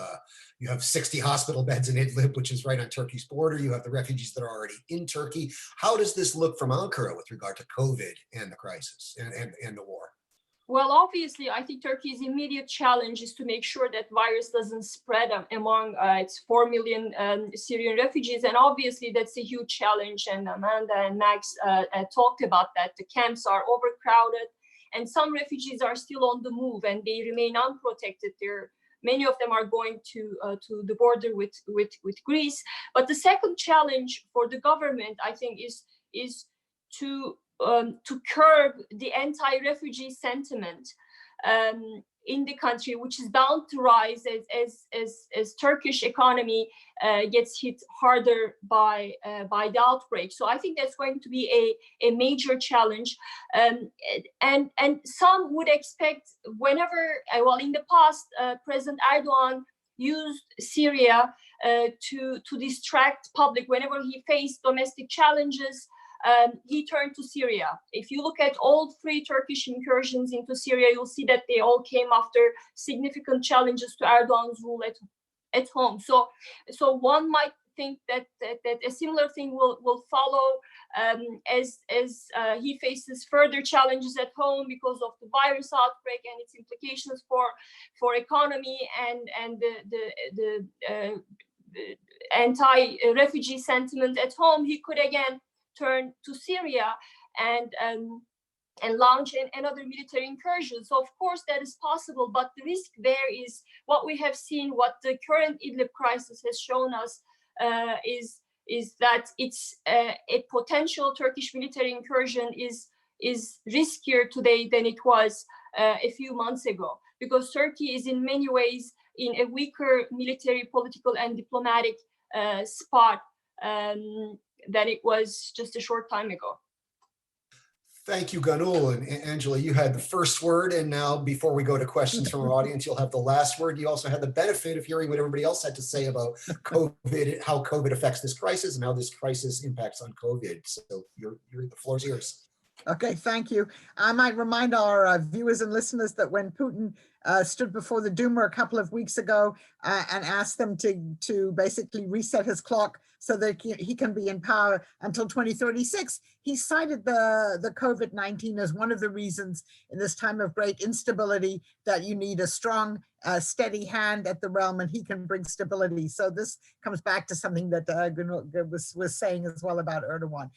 you have 60 hospital beds in Idlib, which is right on Turkey's border. You have the refugees that are already in Turkey. How does this look from Ankara with regard to COVID and the crisis and the war? Well, obviously, I think Turkey's immediate challenge is to make sure that virus doesn't spread among its 4 million Syrian refugees. And obviously, that's a huge challenge. And Amanda and Max talked about that. The camps are overcrowded, and some refugees are still on the move, and they remain unprotected. Many of them are going to the border with Greece. But the second challenge for the government, I think, is to curb the anti-refugee sentiment in the country, which is bound to rise as Turkish economy gets hit harder by the outbreak. So I think that's going to be a major challenge. And some would expect whenever, well, in the past, President Erdogan used Syria to distract public whenever he faced domestic challenges. he turned to Syria. If you look at all three Turkish incursions into Syria, you'll see that they all came after significant challenges to Erdogan's rule at home. So one might think that a similar thing will follow as he faces further challenges at home because of the virus outbreak and its implications for economy and the anti-refugee sentiment at home. He could again turn to Syria and launch another military incursion. So of course that is possible, but the risk there is what we have seen, what the current Idlib crisis has shown us is that it's a potential Turkish military incursion is riskier today than it was a few months ago, because Turkey is in many ways in a weaker military, political, and diplomatic spot than it was just a short time ago. Thank you, Gönül. And Angela, you had the first word, and now before we go to questions from our audience, you'll have the last word. You also had the benefit of hearing what everybody else had to say about COVID, how COVID affects this crisis and how this crisis impacts on COVID. So the floor's yours. Okay, thank you. I might remind our viewers and listeners that when Putin stood before the Duma a couple of weeks ago and asked them to basically reset his clock so that he can be in power until 2036, he cited the COVID-19 as one of the reasons in this time of great instability that you need a strong, steady hand at the realm, and he can bring stability. So this comes back to something that Gönül was saying as well about Erdogan.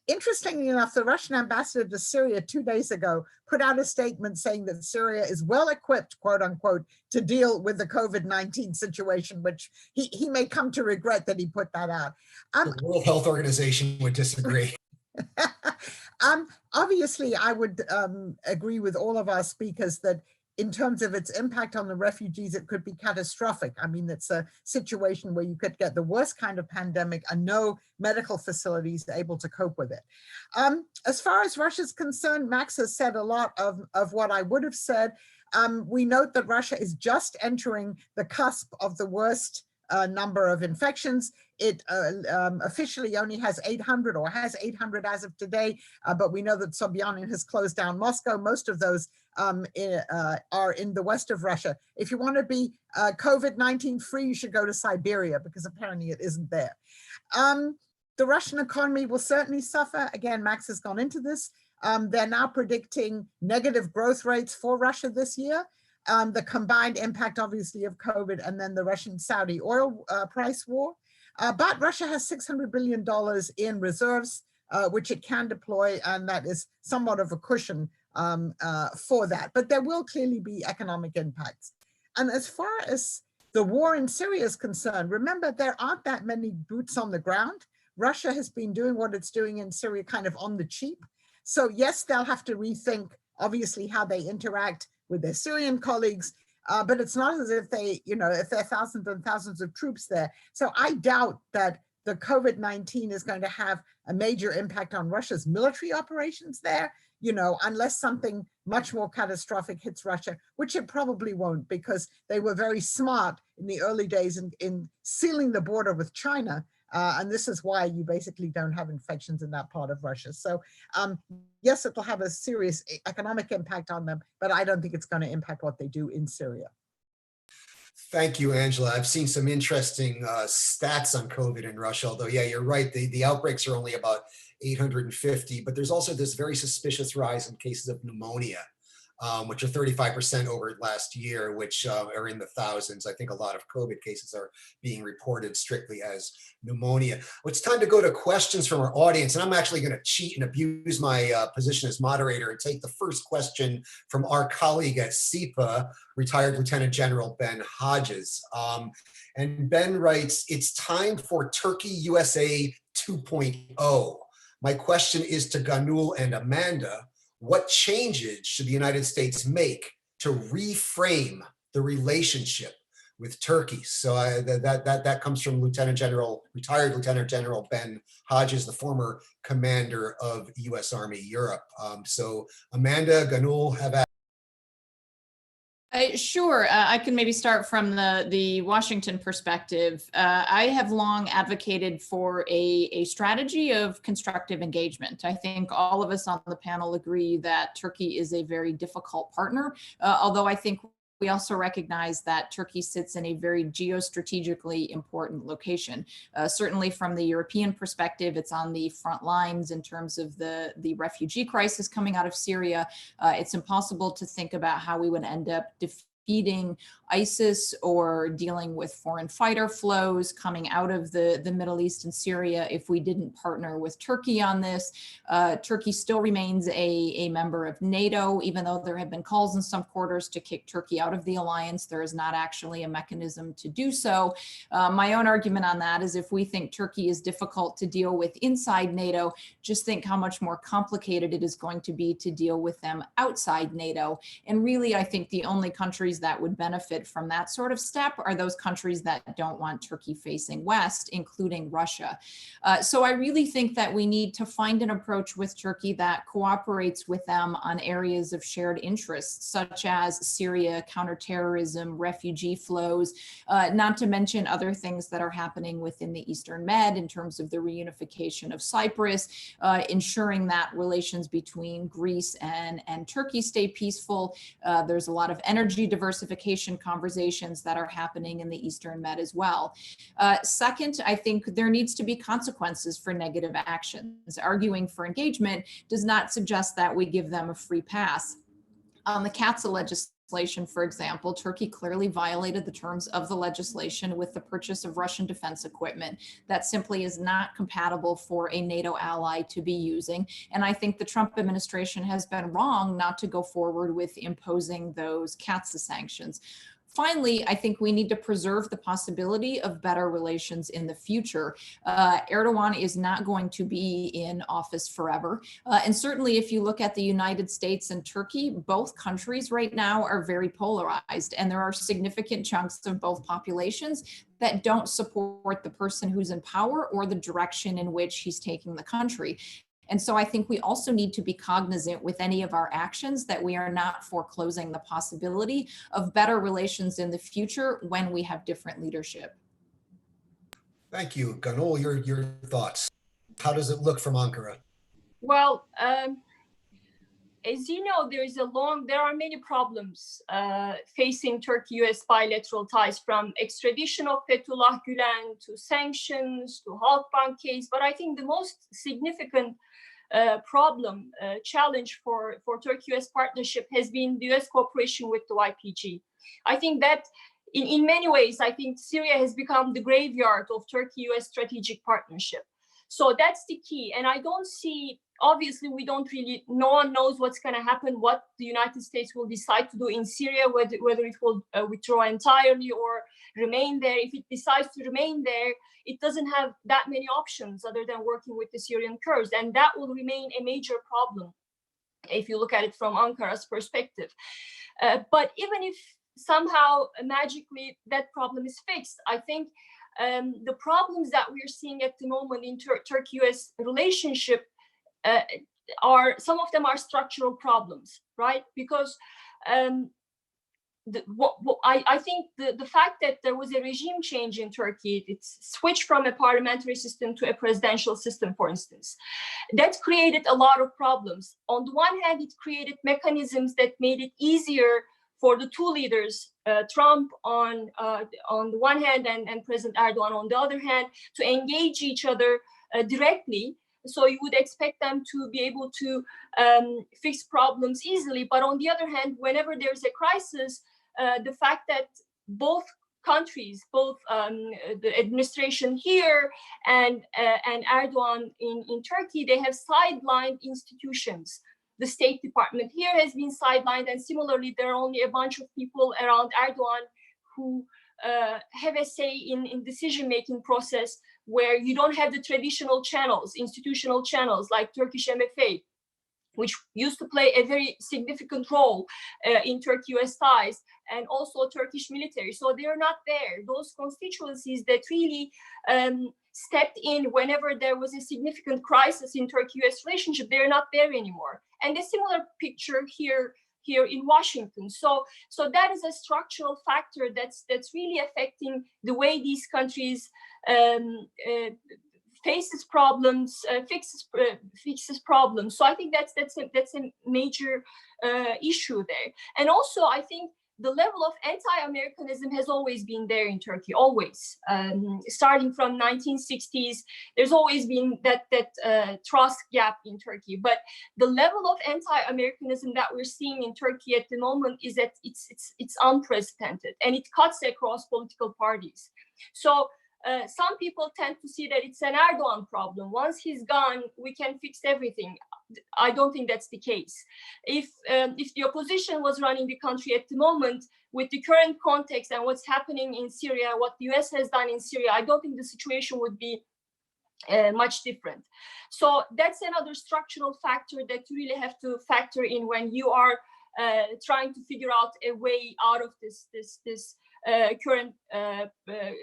Interestingly enough, the Russian ambassador to Syria 2 days ago put out a statement saying that Syria is well equipped, quote unquote, to deal with the COVID-19 situation, which he may come to regret that he put that out. The World Health Organization would disagree. Obviously, I would agree with all of our speakers that in terms of its impact on the refugees, it could be catastrophic. I mean, it's a situation where you could get the worst kind of pandemic and no medical facilities able to cope with it. As far as Russia's concerned, Max has said a lot of what I would have said. We note that Russia is just entering the cusp of the worst number of infections. It officially only has 800 or has 800 as of today, but we know that Sobyanin has closed down Moscow. Most of those are in the west of Russia. If you want to be COVID-19 free, you should go to Siberia because apparently it isn't there. The Russian economy will certainly suffer. Again, Max has gone into this. They're now predicting negative growth rates for Russia this year. The combined impact, obviously, of COVID and then the Russian-Saudi oil price war. But Russia has $600 billion in reserves, which it can deploy, and that is somewhat of a cushion for that. But there will clearly be economic impacts. And as far as the war in Syria is concerned, remember, there aren't that many boots on the ground. Russia has been doing what it's doing in Syria kind of on the cheap. So yes, they'll have to rethink, obviously, how they interact with their Syrian colleagues, but it's not as if they, if there are thousands and thousands of troops there. So I doubt that the COVID-19 is going to have a major impact on Russia's military operations there, unless something much more catastrophic hits Russia, which it probably won't, because they were very smart in the early days in sealing the border with China. And this is why you basically don't have infections in that part of Russia. So yes, it'll have a serious economic impact on them, but I don't think it's going to impact what they do in Syria. Thank you, Angela. I've seen some interesting stats on COVID in Russia, although, yeah, you're right. The outbreaks are only about 850, but there's also this very suspicious rise in cases of pneumonia, which are 35% over last year, which are in the thousands. I think a lot of COVID cases are being reported strictly as pneumonia. Well, it's time to go to questions from our audience, and I'm actually going to cheat and abuse my position as moderator and take the first question from our colleague at CEPA, retired Lieutenant General Ben Hodges. And Ben writes, "It's time for Turkey USA 2.0. My question is to Gönül and Amanda. What changes should the United States make to reframe the relationship with Turkey?" So that comes from retired Lieutenant General Ben Hodges, the former commander of U.S. Army Europe. So Amanda, Gönül, have at Sure. I can maybe start from the Washington perspective. I have long advocated for a strategy of constructive engagement. I think all of us on the panel agree that Turkey is a very difficult partner, although I think we also recognize that Turkey sits in a very geostrategically important location. Certainly from the European perspective, it's on the front lines in terms of the refugee crisis coming out of Syria. It's impossible to think about how we would end up defeating ISIS or dealing with foreign fighter flows coming out of the Middle East and Syria if we didn't partner with Turkey on this. Turkey still remains a member of NATO, even though there have been calls in some quarters to kick Turkey out of the alliance. There is not actually a mechanism to do so. My own argument on that is if we think Turkey is difficult to deal with inside NATO, just think how much more complicated it is going to be to deal with them outside NATO. And really, I think the only countries that would benefit from that sort of step are those countries that don't want Turkey facing west, including Russia. So I really think that we need to find an approach with Turkey that cooperates with them on areas of shared interests, such as Syria, counterterrorism, refugee flows, not to mention other things that are happening within the Eastern Med in terms of the reunification of Cyprus, ensuring that relations between Greece and Turkey stay peaceful. There's a lot of energy diversification conversations that are happening in the Eastern Med as well. Second, I think there needs to be consequences for negative actions. Arguing for engagement does not suggest that we give them a free pass. On the CAATSA legislation, for example, Turkey clearly violated the terms of the legislation with the purchase of Russian defense equipment that simply is not compatible for a NATO ally to be using. And I think the Trump administration has been wrong not to go forward with imposing those CAATSA sanctions. Finally, I think we need to preserve the possibility of better relations in the future. Erdogan is not going to be in office forever. And certainly if you look at the United States and Turkey, both countries right now are very polarized, and there are significant chunks of both populations that don't support the person who's in power or the direction in which he's taking the country. And so I think we also need to be cognizant with any of our actions that we are not foreclosing the possibility of better relations in the future when we have different leadership. Thank you. Gönül, your thoughts. How does it look from Ankara? Well, as you know, there are many problems facing Turkey-US bilateral ties, from extradition of Fethullah Gülen to sanctions to Halkbank case. But I think the most significant challenge for Turkey-US partnership has been the US cooperation with the YPG. I think that in many ways, I think Syria has become the graveyard of Turkey-US strategic partnership. So that's the key. And I don't see, obviously, no one knows what's going to happen, what the United States will decide to do in Syria, whether it will withdraw entirely or remain there. If it decides to remain there, it doesn't have that many options other than working with the Syrian Kurds. And that will remain a major problem if you look at it from Ankara's perspective. But even if somehow magically that problem is fixed, I think the problems that we're seeing at the moment in Turkey-US relationship some of them are structural problems, right? Because I think the fact that there was a regime change in Turkey, it's switched from a parliamentary system to a presidential system, for instance, that created a lot of problems. On the one hand, it created mechanisms that made it easier for the two leaders, Trump on the one hand and President Erdogan on the other hand, to engage each other directly. So you would expect them to be able to fix problems easily. But on the other hand, whenever there's a crisis, the fact that both countries, both the administration here and Erdogan in Turkey, they have sidelined institutions. The State Department here has been sidelined, and similarly, there are only a bunch of people around Erdogan who have a say in decision-making process, where you don't have the traditional channels, institutional channels like Turkish MFA, which used to play a very significant role in Turkey-US ties, and also Turkish military. So they're not there. Those constituencies that really stepped in whenever there was a significant crisis in Turkey-US relationship, they're not there anymore. And a similar picture here here in Washington. So that is a structural factor that's really affecting the way these countries faces problems, fixes problems. So I think that's a major issue there. And also, I think the level of anti-Americanism has always been there in Turkey, always. Starting from 1960s, there's always been that trust gap in Turkey. But the level of anti-Americanism that we're seeing in Turkey at the moment is that it's unprecedented, and it cuts across political parties. So some people tend to see that it's an Erdogan problem. Once he's gone, we can fix everything. I don't think that's the case. If the opposition was running the country at the moment, with the current context and what's happening in Syria, what the US has done in Syria, I don't think the situation would be much different. So that's another structural factor that you really have to factor in when you are trying to figure out a way out of this current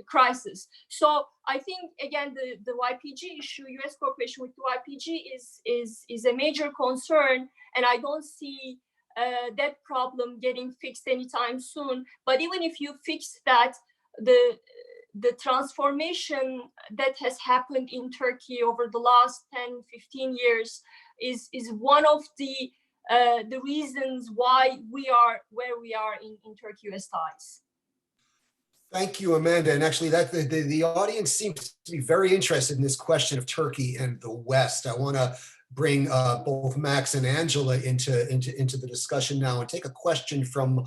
crisis. So I think, again, the YPG issue, US cooperation with the YPG is a major concern, and I don't see that problem getting fixed anytime soon. But even if you fix that, the transformation that has happened in Turkey over the last 10, 15 years is one of the reasons why we are where we are in Turkey-US ties. Thank you, Amanda. And actually, that the audience seems to be very interested in this question of Turkey and the West. I want to bring both Max and Angela into the discussion now and take a question from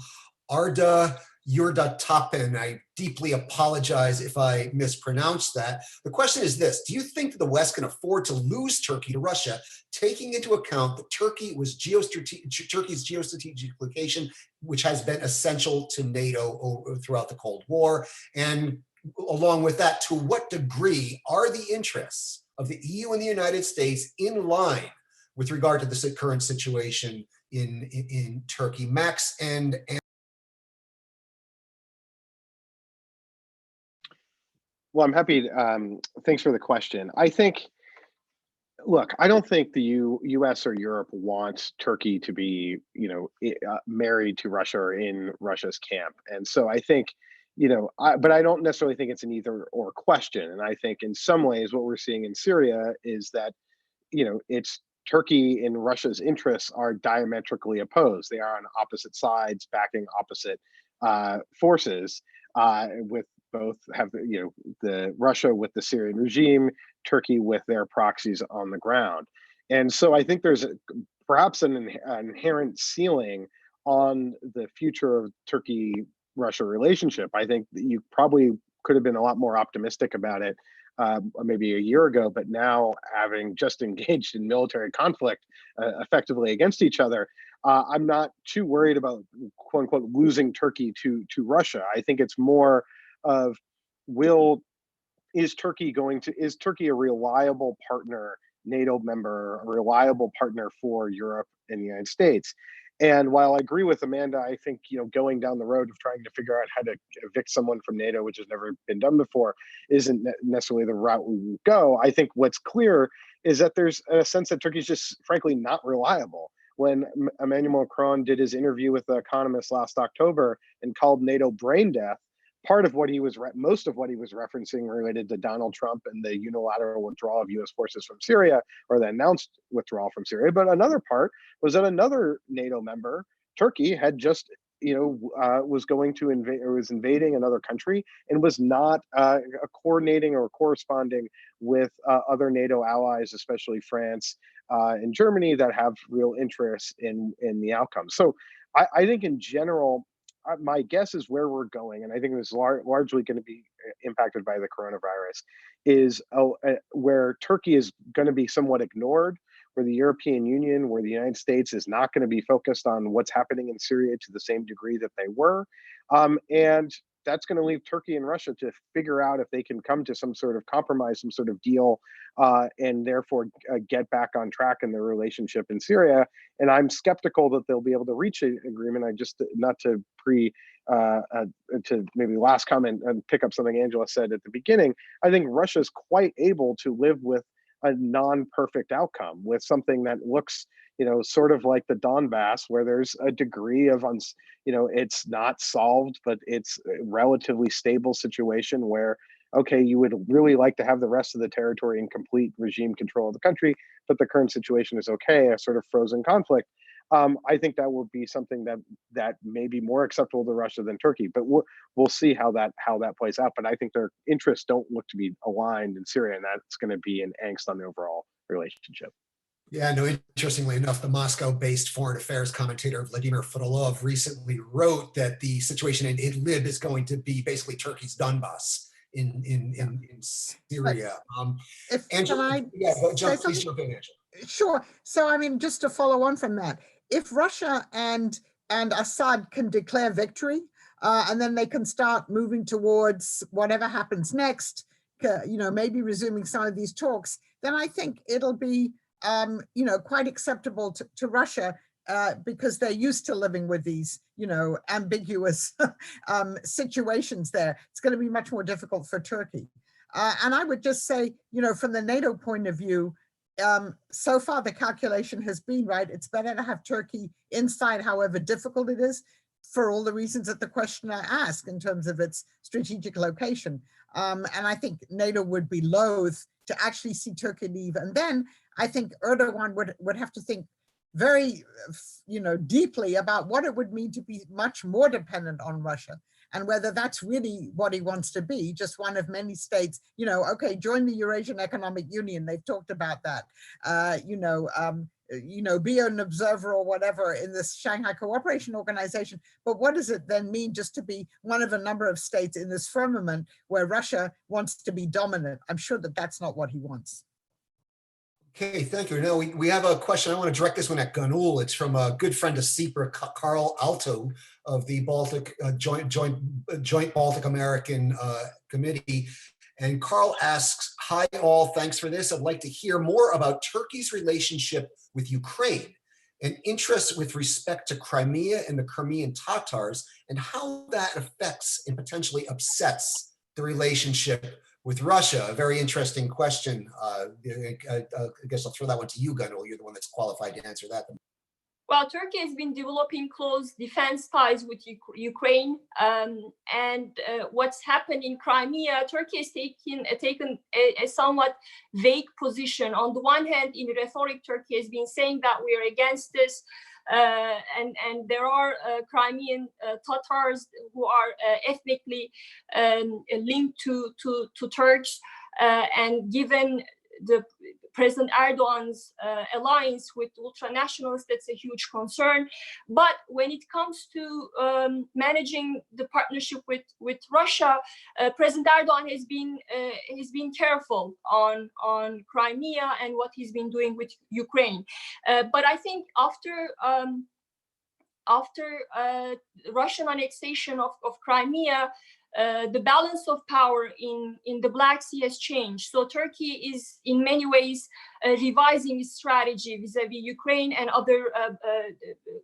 Arda Yurdatapin. I deeply apologize if I mispronounced that. The question is this: do you think that the West can afford to lose Turkey to Russia, taking into account that Turkey's geostrategic location, which has been essential to NATO throughout the Cold War? And along with that, to what degree are the interests of the EU and the United States in line with regard to the current situation in Turkey? Max and Well, I'm happy. Thanks for the question. I think, look, I don't think the U.S. or Europe wants Turkey to be, married to Russia or in Russia's camp. And so I think, but I don't necessarily think it's an either or question. And I think in some ways what we're seeing in Syria is that, it's Turkey and Russia's interests are diametrically opposed. They are on opposite sides, backing opposite forces, with both have, the Russia with the Syrian regime, Turkey with their proxies on the ground. And so I think there's perhaps an inherent ceiling on the future of Turkey-Russia relationship. I think that you probably could have been a lot more optimistic about it maybe a year ago, but now, having just engaged in military conflict effectively against each other, I'm not too worried about, quote unquote, losing Turkey to Russia. I think it's more of, is Turkey a reliable partner, NATO member, a reliable partner for Europe and the United States? And while I agree with Amanda, I think, going down the road of trying to figure out how to evict someone from NATO, which has never been done before, isn't necessarily the route we would go. I think what's clear is that there's a sense that Turkey's just frankly not reliable. When Emmanuel Macron did his interview with The Economist last October and called NATO brain death, part of what most of what he was referencing related to Donald Trump and the unilateral withdrawal of U.S. forces from Syria, or the announced withdrawal from Syria. But another part was that another NATO member, Turkey, had just, was invading another country and was not coordinating or corresponding with other NATO allies, especially France and Germany, that have real interest in the outcome. So I think in general, my guess is where we're going, and I think it's largely going to be impacted by the coronavirus, is where Turkey is going to be somewhat ignored, where the European Union, where the United States is not going to be focused on what's happening in Syria to the same degree that they were. And that's going to leave Turkey and Russia to figure out if they can come to some sort of compromise, some sort of deal, and therefore get back on track in their relationship in Syria. And I'm skeptical that they'll be able to reach an agreement. Not to to maybe last comment and pick up something Angela said at the beginning, I think Russia's quite able to live with a non-perfect outcome with something that looks, sort of like the Donbass, where there's a degree of, it's not solved, but it's a relatively stable situation where, okay, you would really like to have the rest of the territory in complete regime control of the country, but the current situation is okay, a sort of frozen conflict. I think that will be something that may be more acceptable to Russia than Turkey, but we'll see how that plays out. But I think their interests don't look to be aligned in Syria, and that's going to be an angst on the overall relationship. Yeah, no, interestingly enough, the Moscow-based foreign affairs commentator Vladimir Fedorov recently wrote that the situation in Idlib is going to be basically Turkey's Donbass in Syria. Angela, please jump in, Angela. Sure. So, I mean, just to follow on from that, if Russia and Assad can declare victory, and then they can start moving towards whatever happens next, maybe resuming some of these talks, then I think it'll be, quite acceptable to Russia, because they're used to living with these, ambiguous situations there. It's going to be much more difficult for Turkey. And I would just say, from the NATO point of view, so far the calculation has been, right, it's better to have Turkey inside, however difficult it is, for all the reasons that the questioner asked in terms of its strategic location. And I think NATO would be loath to actually see Turkey leave. And then I think Erdogan would have to think very, deeply about what it would mean to be much more dependent on Russia, and whether that's really what he wants to be, just one of many states, okay, join the Eurasian Economic Union. They've talked about that, be an observer or whatever in this Shanghai Cooperation Organization. But what does it then mean just to be one of a number of states in this firmament where Russia wants to be dominant? I'm sure that that's not what he wants. Okay, thank you. Now we have a question. I want to direct this one at Gönül. It's from a good friend of CEPA, Carl Alto of the Baltic Joint Baltic American Committee. And Carl asks, "Hi all, thanks for this. I'd like to hear more about Turkey's relationship with Ukraine and interest with respect to Crimea and the Crimean Tatars, and how that affects and potentially upsets the relationship with Russia." A very interesting question. I guess I'll throw that one to you, Gönül. You're the one that's qualified to answer that. Well, Turkey has been developing close defense ties with Ukraine, and what's happened in Crimea, Turkey has taken a somewhat vague position. On the one hand, in rhetoric, Turkey has been saying that we are against this, and there are Crimean Tatars who are ethnically linked to Turks, and given the President Erdogan's alliance with ultranationalists, that's a huge concern. But when it comes to managing the partnership with Russia, President Erdogan has been careful on Crimea and what he's been doing with Ukraine. But I think after Russian annexation of Crimea, the balance of power in the Black Sea has changed. So Turkey is in many ways revising its strategy vis-a-vis Ukraine and other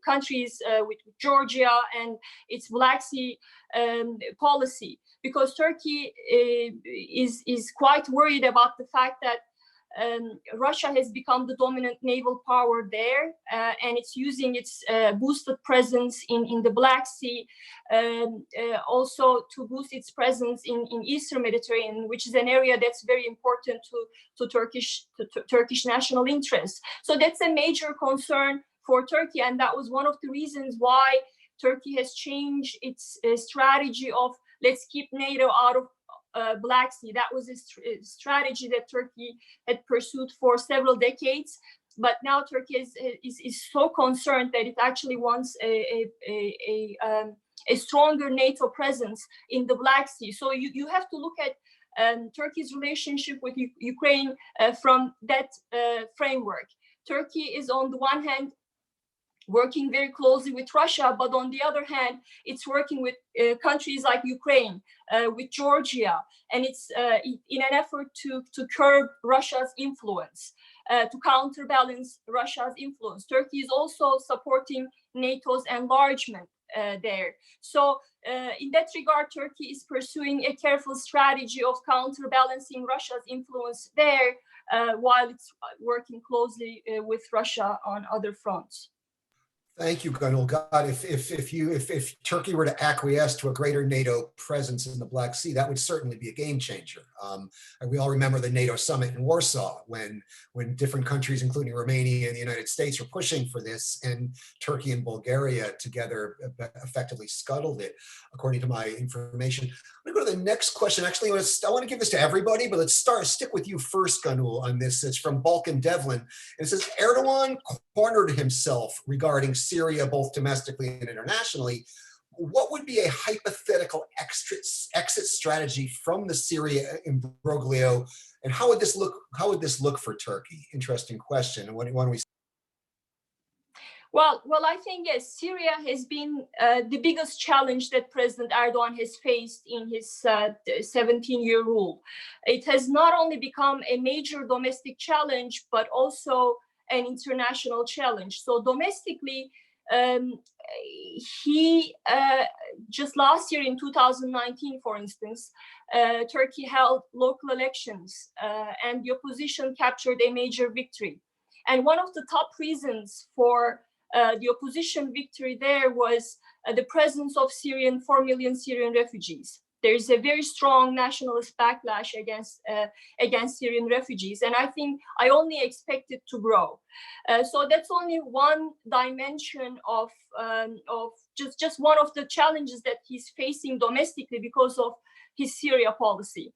countries, with Georgia and its Black Sea policy, because Turkey is quite worried about the fact that Russia has become the dominant naval power there, and it's using its boosted presence in the Black Sea also to boost its presence in Eastern Mediterranean, which is an area that's very important to Turkish national interests. So that's a major concern for Turkey, and that was one of the reasons why Turkey has changed its strategy of let's keep NATO out of Black Sea. That was a strategy that Turkey had pursued for several decades, but now Turkey is so concerned that it actually wants a stronger NATO presence in the Black Sea. So you have to look at Turkey's relationship with Ukraine from that framework. Turkey is on the one hand working very closely with Russia, but on the other hand, it's working with countries like Ukraine, with Georgia, and it's in an effort to curb Russia's influence, to counterbalance Russia's influence. Turkey is also supporting NATO's enlargement there. So in that regard, Turkey is pursuing a careful strategy of counterbalancing Russia's influence there while it's working closely with Russia on other fronts. Thank you, Gönül. God, if Turkey were to acquiesce to a greater NATO presence in the Black Sea, that would certainly be a game changer. We all remember the NATO summit in Warsaw when different countries, including Romania and the United States, were pushing for this, and Turkey and Bulgaria together effectively scuttled it, according to my information. I'm going to go to the next question. Actually, I want to give this to everybody, but let's stick with you first, Gönül, on this. It's from Balkan Devlin. And it says, Erdogan cornered himself regarding Syria, both domestically and internationally. What would be a hypothetical exit strategy from the Syria imbroglio, and how would this look for Turkey? Interesting question. And what do we? Well, I think yes, Syria has been the biggest challenge that President Erdogan has faced in his 17-year rule. It has not only become a major domestic challenge, but also an international challenge. So domestically, he just last year in 2019, for instance, Turkey held local elections and the opposition captured a major victory. And one of the top reasons for the opposition victory there was the presence of 4 million Syrian refugees. There is a very strong nationalist backlash against Syrian refugees, and I think I only expect it to grow. So that's only one dimension of just one of the challenges that he's facing domestically because of his Syria policy.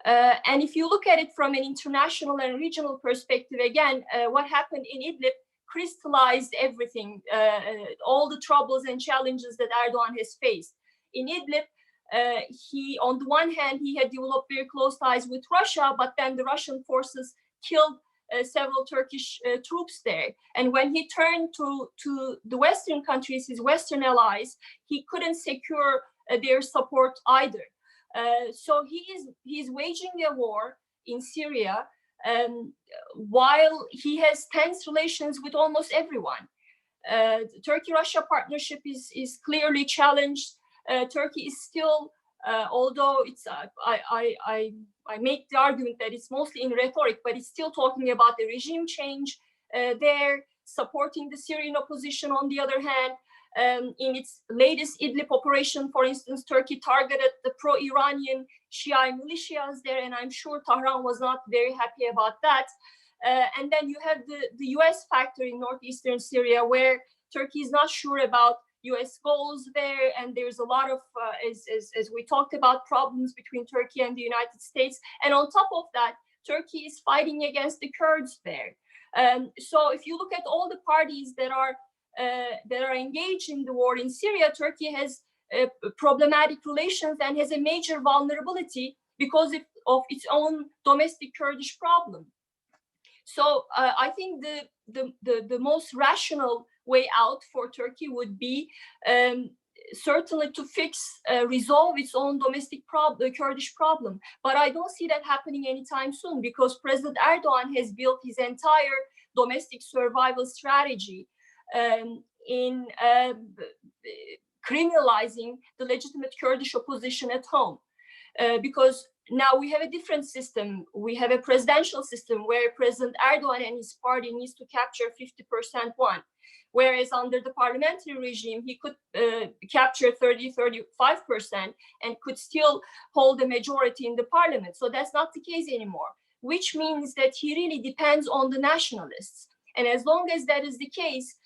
And if you look at it from an international and regional perspective, again, what happened in Idlib crystallized everything, all the troubles and challenges that Erdogan has faced. In Idlib, he, on the one hand, he had developed very close ties with Russia, but then the Russian forces killed several Turkish troops there. And when he turned to the Western countries, his Western allies, he couldn't secure their support either. So he's waging a war in Syria while he has tense relations with almost everyone. The Turkey-Russia partnership is clearly challenged. Turkey is still, although it's, I make the argument that it's mostly in rhetoric, but it's still talking about the regime change there, supporting the Syrian opposition on the other hand. In its latest Idlib operation, for instance, Turkey targeted the pro-Iranian Shia militias there, and I'm sure Tehran was not very happy about that. And then you have the US factor in northeastern Syria, where Turkey is not sure about US goals there, and there's a lot of, as we talked about, problems between Turkey and the United States. And on top of that, Turkey is fighting against the Kurds there. So if you look at all the parties that are engaged in the war in Syria, Turkey has problematic relations and has a major vulnerability because of its own domestic Kurdish problem. So I think the most rational way out for Turkey would be certainly to resolve its own domestic Kurdish problem. But I don't see that happening anytime soon because President Erdogan has built his entire domestic survival strategy in criminalizing the legitimate Kurdish opposition at home. Because now we have a different system. We have a presidential system where President Erdogan and his party needs to capture 50% one. Whereas under the parliamentary regime, he could capture 35% and could still hold a majority in the parliament. So that's not the case anymore, which means that he really depends on the nationalists. And as long as that is the case,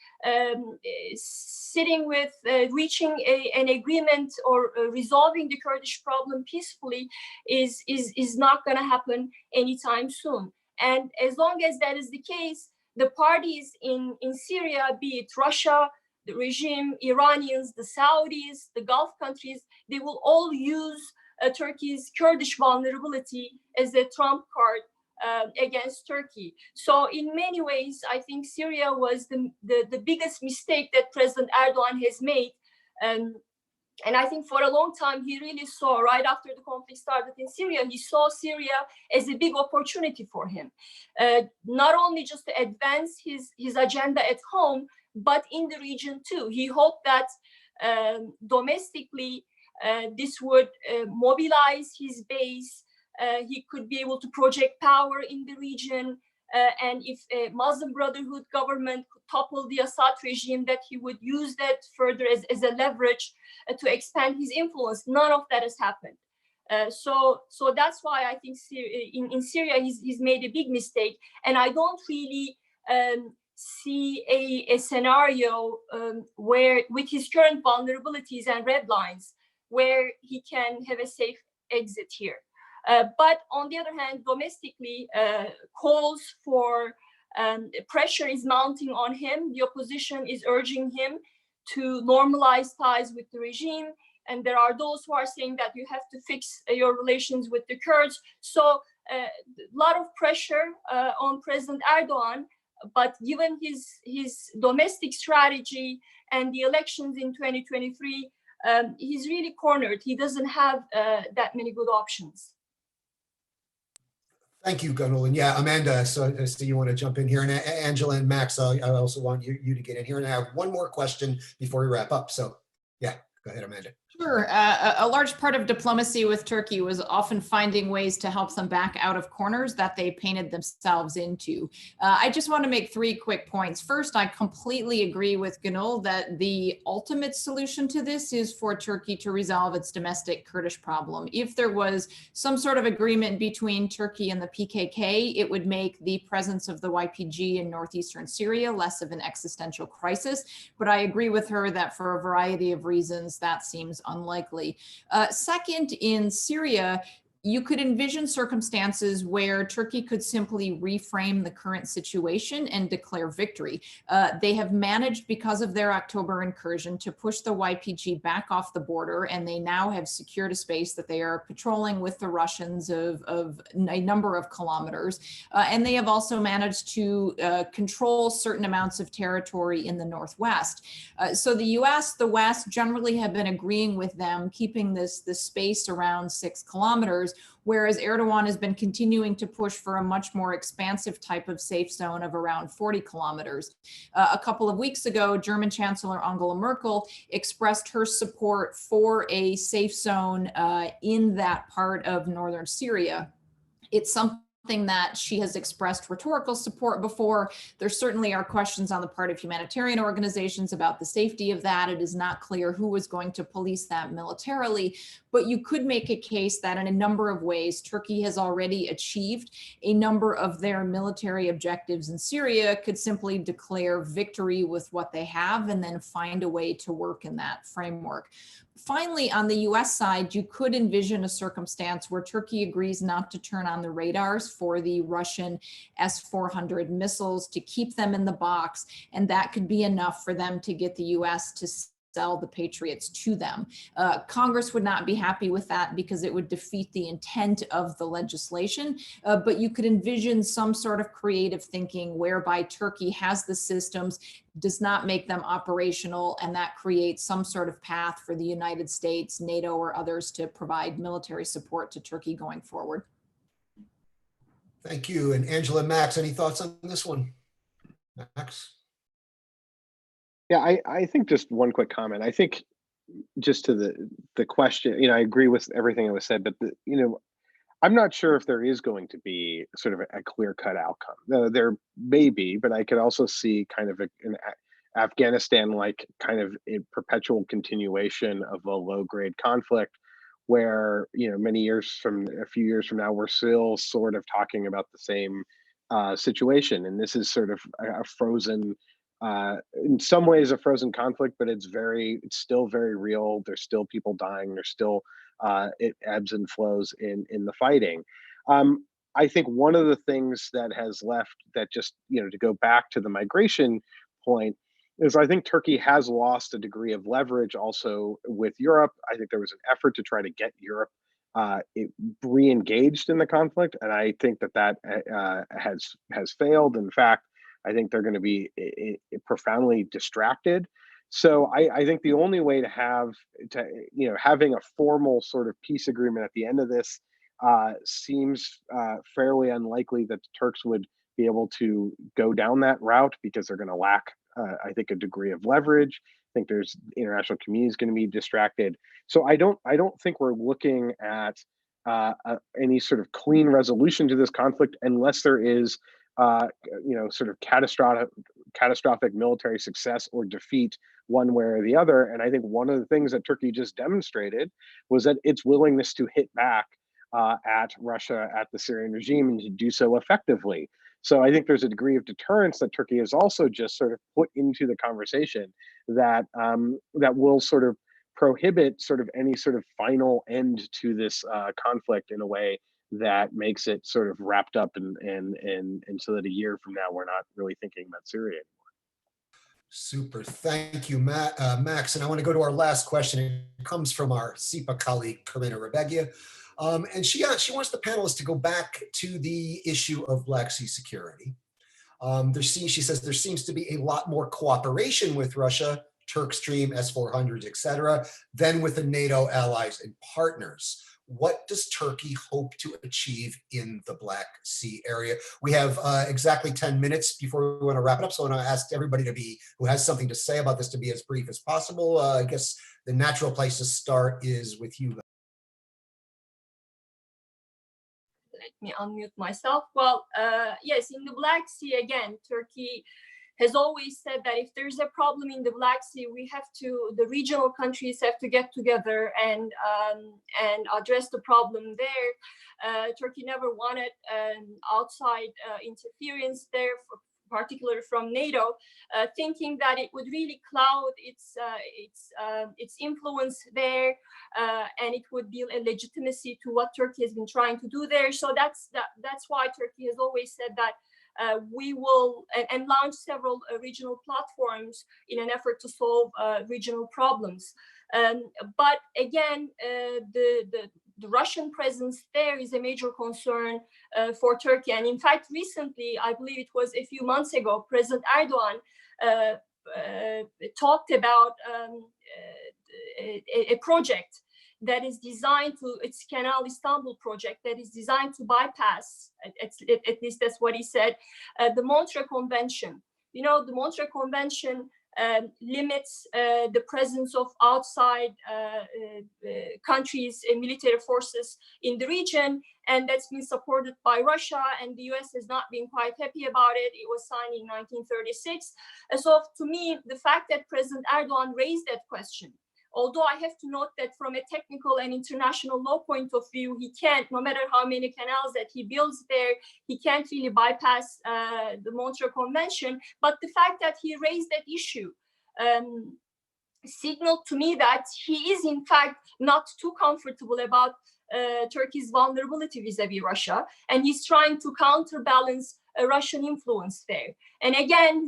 sitting with reaching an agreement or resolving the Kurdish problem peacefully is not going to happen anytime soon. And as long as that is the case, the parties in Syria, be it Russia, the regime, Iranians, the Saudis, the Gulf countries, they will all use Turkey's Kurdish vulnerability as a trump card against Turkey. So in many ways, I think Syria was the biggest mistake that President Erdogan has made. And I think for a long time, he really saw, right after the conflict started in Syria, he saw Syria as a big opportunity for him. Not only just to advance his agenda at home, but in the region too. He hoped that domestically, this would mobilize his base he could be able to project power in the region. And if a Muslim Brotherhood government could topple the Assad regime, that he would use that further as a leverage to expand his influence. None of that has happened. So that's why I think in Syria he's made a big mistake, and I don't really see a scenario where, with his current vulnerabilities and red lines, where he can have a safe exit here. But on the other hand, domestically, calls for pressure is mounting on him. The opposition is urging him to normalize ties with the regime. And there are those who are saying that you have to fix your relations with the Kurds. So a lot of pressure on President Erdogan. But given his domestic strategy and the elections in 2023, he's really cornered. He doesn't have that many good options. Thank you, Gönül. And yeah, Amanda, so you want to jump in here. And Angela and Max, I also want you to get in here. And I have one more question before we wrap up. So yeah, go ahead, Amanda. Sure. A large part of diplomacy with Turkey was often finding ways to help them back out of corners that they painted themselves into. I just want to make three quick points. First, I completely agree with Gönül that the ultimate solution to this is for Turkey to resolve its domestic Kurdish problem. If there was some sort of agreement between Turkey and the PKK, it would make the presence of the YPG in northeastern Syria less of an existential crisis. But I agree with her that for a variety of reasons, that seems unlikely. Second, in Syria, you could envision circumstances where Turkey could simply reframe the current situation and declare victory. They have managed, because of their October incursion, to push the YPG back off the border, and they now have secured a space that they are patrolling with the Russians of a number of kilometers. And they have also managed to control certain amounts of territory in the northwest. So the US, the West generally have been agreeing with them, keeping this space around 6 kilometers, whereas Erdogan has been continuing to push for a much more expansive type of safe zone of around 40 kilometers. A couple of weeks ago, German Chancellor Angela Merkel expressed her support for a safe zone in that part of northern Syria. It's something that she has expressed rhetorical support before. There certainly are questions on the part of humanitarian organizations about the safety of that. It is not clear who is going to police that militarily, but you could make a case that in a number of ways, Turkey has already achieved a number of their military objectives in Syria, could simply declare victory with what they have and then find a way to work in that framework. Finally, on the US side, you could envision a circumstance where Turkey agrees not to turn on the radars for the Russian S-400 missiles, to keep them in the box, and that could be enough for them to get the US to sell the Patriots to them. Congress would not be happy with that because it would defeat the intent of the legislation, but you could envision some sort of creative thinking whereby Turkey has the systems, does not make them operational, and that creates some sort of path for the United States, NATO, or others to provide military support to Turkey going forward. Thank you. And Angela, Max, any thoughts on this one? Max? Yeah, I think just one quick comment. I think just to the question, I agree with everything that was said, but I'm not sure if there is going to be sort of a clear-cut outcome. There may be, but I could also see kind of an Afghanistan-like kind of a perpetual continuation of a low-grade conflict where, a few years from now, we're still sort of talking about the same situation. And this is sort of a frozen, in some ways a frozen conflict, but it's still very real. There's still people dying. There's still it ebbs and flows in the fighting. I think one of the things that has left that just, to go back to the migration point, is I think Turkey has lost a degree of leverage also with Europe. I think there was an effort to try to get Europe re-engaged in the conflict, and I think that has failed. In fact, I think they're going to be profoundly distracted. So I think the only way to having a formal sort of peace agreement at the end of this seems fairly unlikely that the Turks would be able to go down that route because they're going to lack, I think, a degree of leverage. I think there's international community is going to be distracted. So I don't think we're looking at any sort of clean resolution to this conflict unless there is, sort of catastrophic military success or defeat one way or the other. And I think one of the things that Turkey just demonstrated was that its willingness to hit back at Russia, at the Syrian regime, and to do so effectively. So I think there's a degree of deterrence that Turkey has also just sort of put into the conversation that that will sort of prohibit sort of any sort of final end to this conflict in a way that makes it sort of wrapped up and so that a year from now we're not really thinking about Syria anymore. Super. Thank you, Max. And I want to go to our last question. It comes from our CEPA colleague, Karina Rebegia. And she wants the panelists to go back to the issue of Black Sea security. She says there seems to be a lot more cooperation with Russia, Turk Stream, S-400s, et cetera, than with the NATO allies and partners. What does Turkey hope to achieve in the Black Sea area? We have exactly 10 minutes before we want to wrap it up. So I want to ask everybody who has something to say about this to be as brief as possible. I guess the natural place to start is with you. Let me unmute myself. Well, yes, in the Black Sea, again, Turkey has always said that if there's a problem in the Black Sea, the regional countries have to get together and address the problem there. Turkey never wanted outside interference there, particularly from NATO, thinking that it would really cloud its influence there, and it would build a legitimacy to what Turkey has been trying to do there. So that's why Turkey has always said that we will and launch several regional platforms in an effort to solve regional problems. But again, the Russian presence there is a major concern for Turkey. And in fact, recently, I believe it was a few months ago, President Erdogan talked about a project that is designed it's Canal Istanbul project that is designed to bypass, at least that's what he said, the Montreux Convention. You know, the Montreux Convention limits the presence of outside countries and military forces in the region, and that's been supported by Russia, and the US has not been quite happy about it. It was signed in 1936. And so to me, the fact that President Erdogan raised that question, although I have to note that from a technical and international law point of view, he can't, no matter how many canals that he builds there, he can't really bypass the Montreux Convention. But the fact that he raised that issue signaled to me that he is in fact not too comfortable about Turkey's vulnerability vis-a-vis Russia, and he's trying to counterbalance Russian influence there. And again,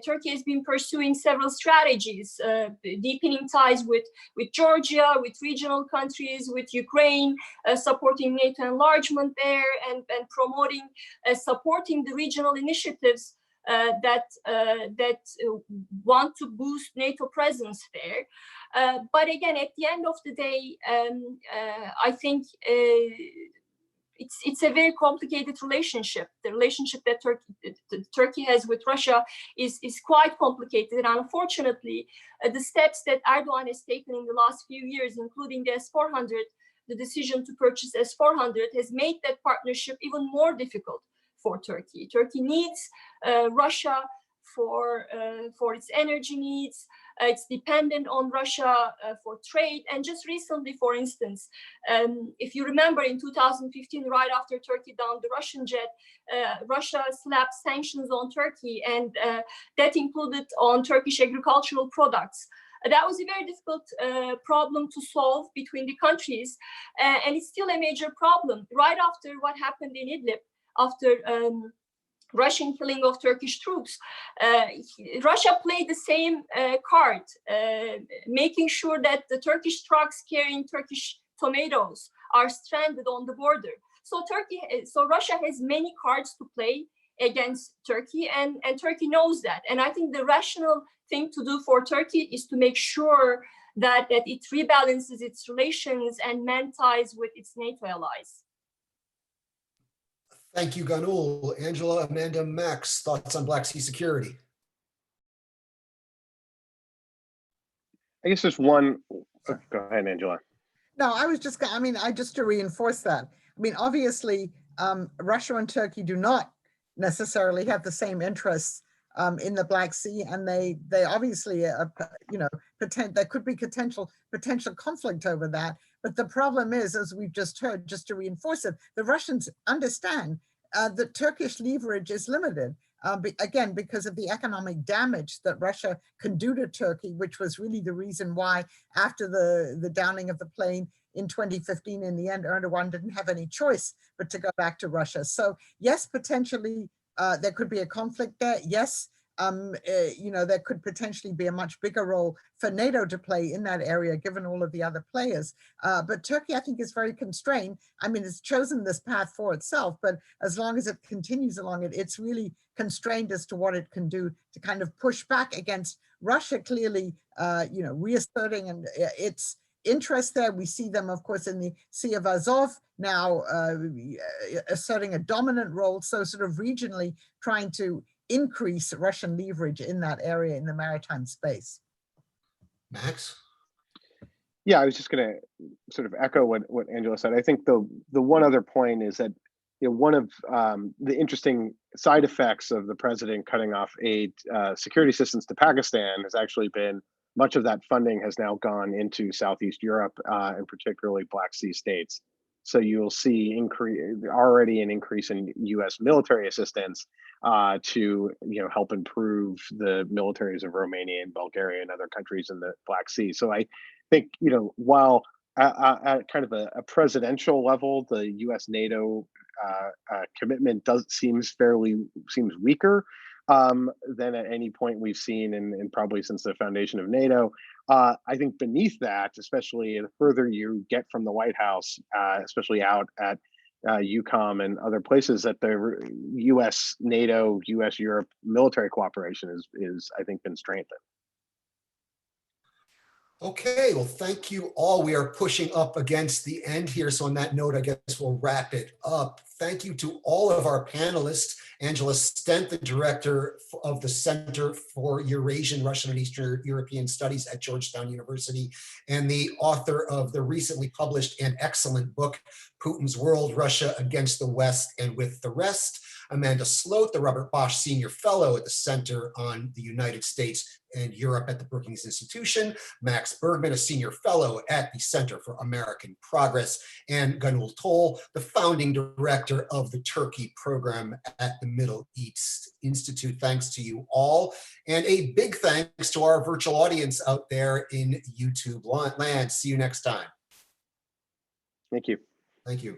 Turkey has been pursuing several strategies, deepening ties with Georgia, with regional countries, with Ukraine, supporting NATO enlargement there, and promoting, supporting the regional initiatives that want to boost NATO presence there. But again, at the end of the day, I think it's a very complicated relationship. The relationship that Turkey has with Russia is quite complicated. And unfortunately, the steps that Erdogan has taken in the last few years, including the S-400, the decision to purchase S-400, has made that partnership even more difficult for Turkey. Turkey needs Russia for its energy needs. It's dependent on Russia for trade. And just recently, for instance, if you remember in 2015, right after Turkey downed the Russian jet, Russia slapped sanctions on Turkey, and that included on Turkish agricultural products. That was a very difficult problem to solve between the countries, and it's still a major problem. Right after what happened in Idlib, after Russian killing of Turkish troops, Russia played the same card, making sure that the Turkish trucks carrying Turkish tomatoes are stranded on the border. So Russia has many cards to play against Turkey, and Turkey knows that. And I think the rational thing to do for Turkey is to make sure that it rebalances its relations and mend ties with its NATO allies. Thank you, Gönül. Angela, Amanda, Max, thoughts on Black Sea security? I guess there's one. Go ahead, Angela. No, I was just, just to reinforce that. I mean, obviously, Russia and Turkey do not necessarily have the same interests in the Black Sea, and they obviously, there could be potential conflict over that. But the problem is, as we've just heard, just to reinforce it, the Russians understand that Turkish leverage is limited. Again, because of the economic damage that Russia can do to Turkey, which was really the reason why, after the downing of the plane in 2015, in the end, Erdogan didn't have any choice but to go back to Russia. So yes, potentially there could be a conflict there. Yes, there could potentially be a much bigger role for NATO to play in that area, given all of the other players. But Turkey, I think, is very constrained. I mean, it's chosen this path for itself, but as long as it continues along it, it's really constrained as to what it can do to kind of push back against Russia, clearly, reasserting and its interest there. We see them, of course, in the Sea of Azov now asserting a dominant role, so sort of regionally trying to increase Russian leverage in that area in the maritime space. Max? Yeah, I was just going to sort of echo what Angela said. I think the one other point is that one of the interesting side effects of the president cutting off aid security assistance to Pakistan has actually been much of that funding has now gone into Southeast Europe and particularly Black Sea states. So you'll see already an increase in U.S. military assistance to help improve the militaries of Romania and Bulgaria and other countries in the Black Sea. So I think while at kind of a presidential level, the U.S. NATO commitment seems weaker than at any point we've seen and probably since the foundation of NATO. I think beneath that, especially the further you get from the White House, especially out at UCOM and other places, that the U.S. NATO, U.S. Europe military cooperation is I think been strengthened. Okay, well, thank you all. We are pushing up against the end here. So on that note, I guess we'll wrap it up. Thank you to all of our panelists, Angela Stent, the director of the Center for Eurasian, Russian, and Eastern European Studies at Georgetown University, and the author of the recently published and excellent book, Putin's World, Russia Against the West and with the Rest, Amanda Sloat, the Robert Bosch Senior Fellow at the Center on the United States and Europe at the Brookings Institution, Max Bergmann, a Senior Fellow at the Center for American Progress, and Gönül Tol, the founding director of the Turkey program at the Middle East Institute. Thanks to you all. And a big thanks to our virtual audience out there in YouTube land. See you next time. Thank you. Thank you.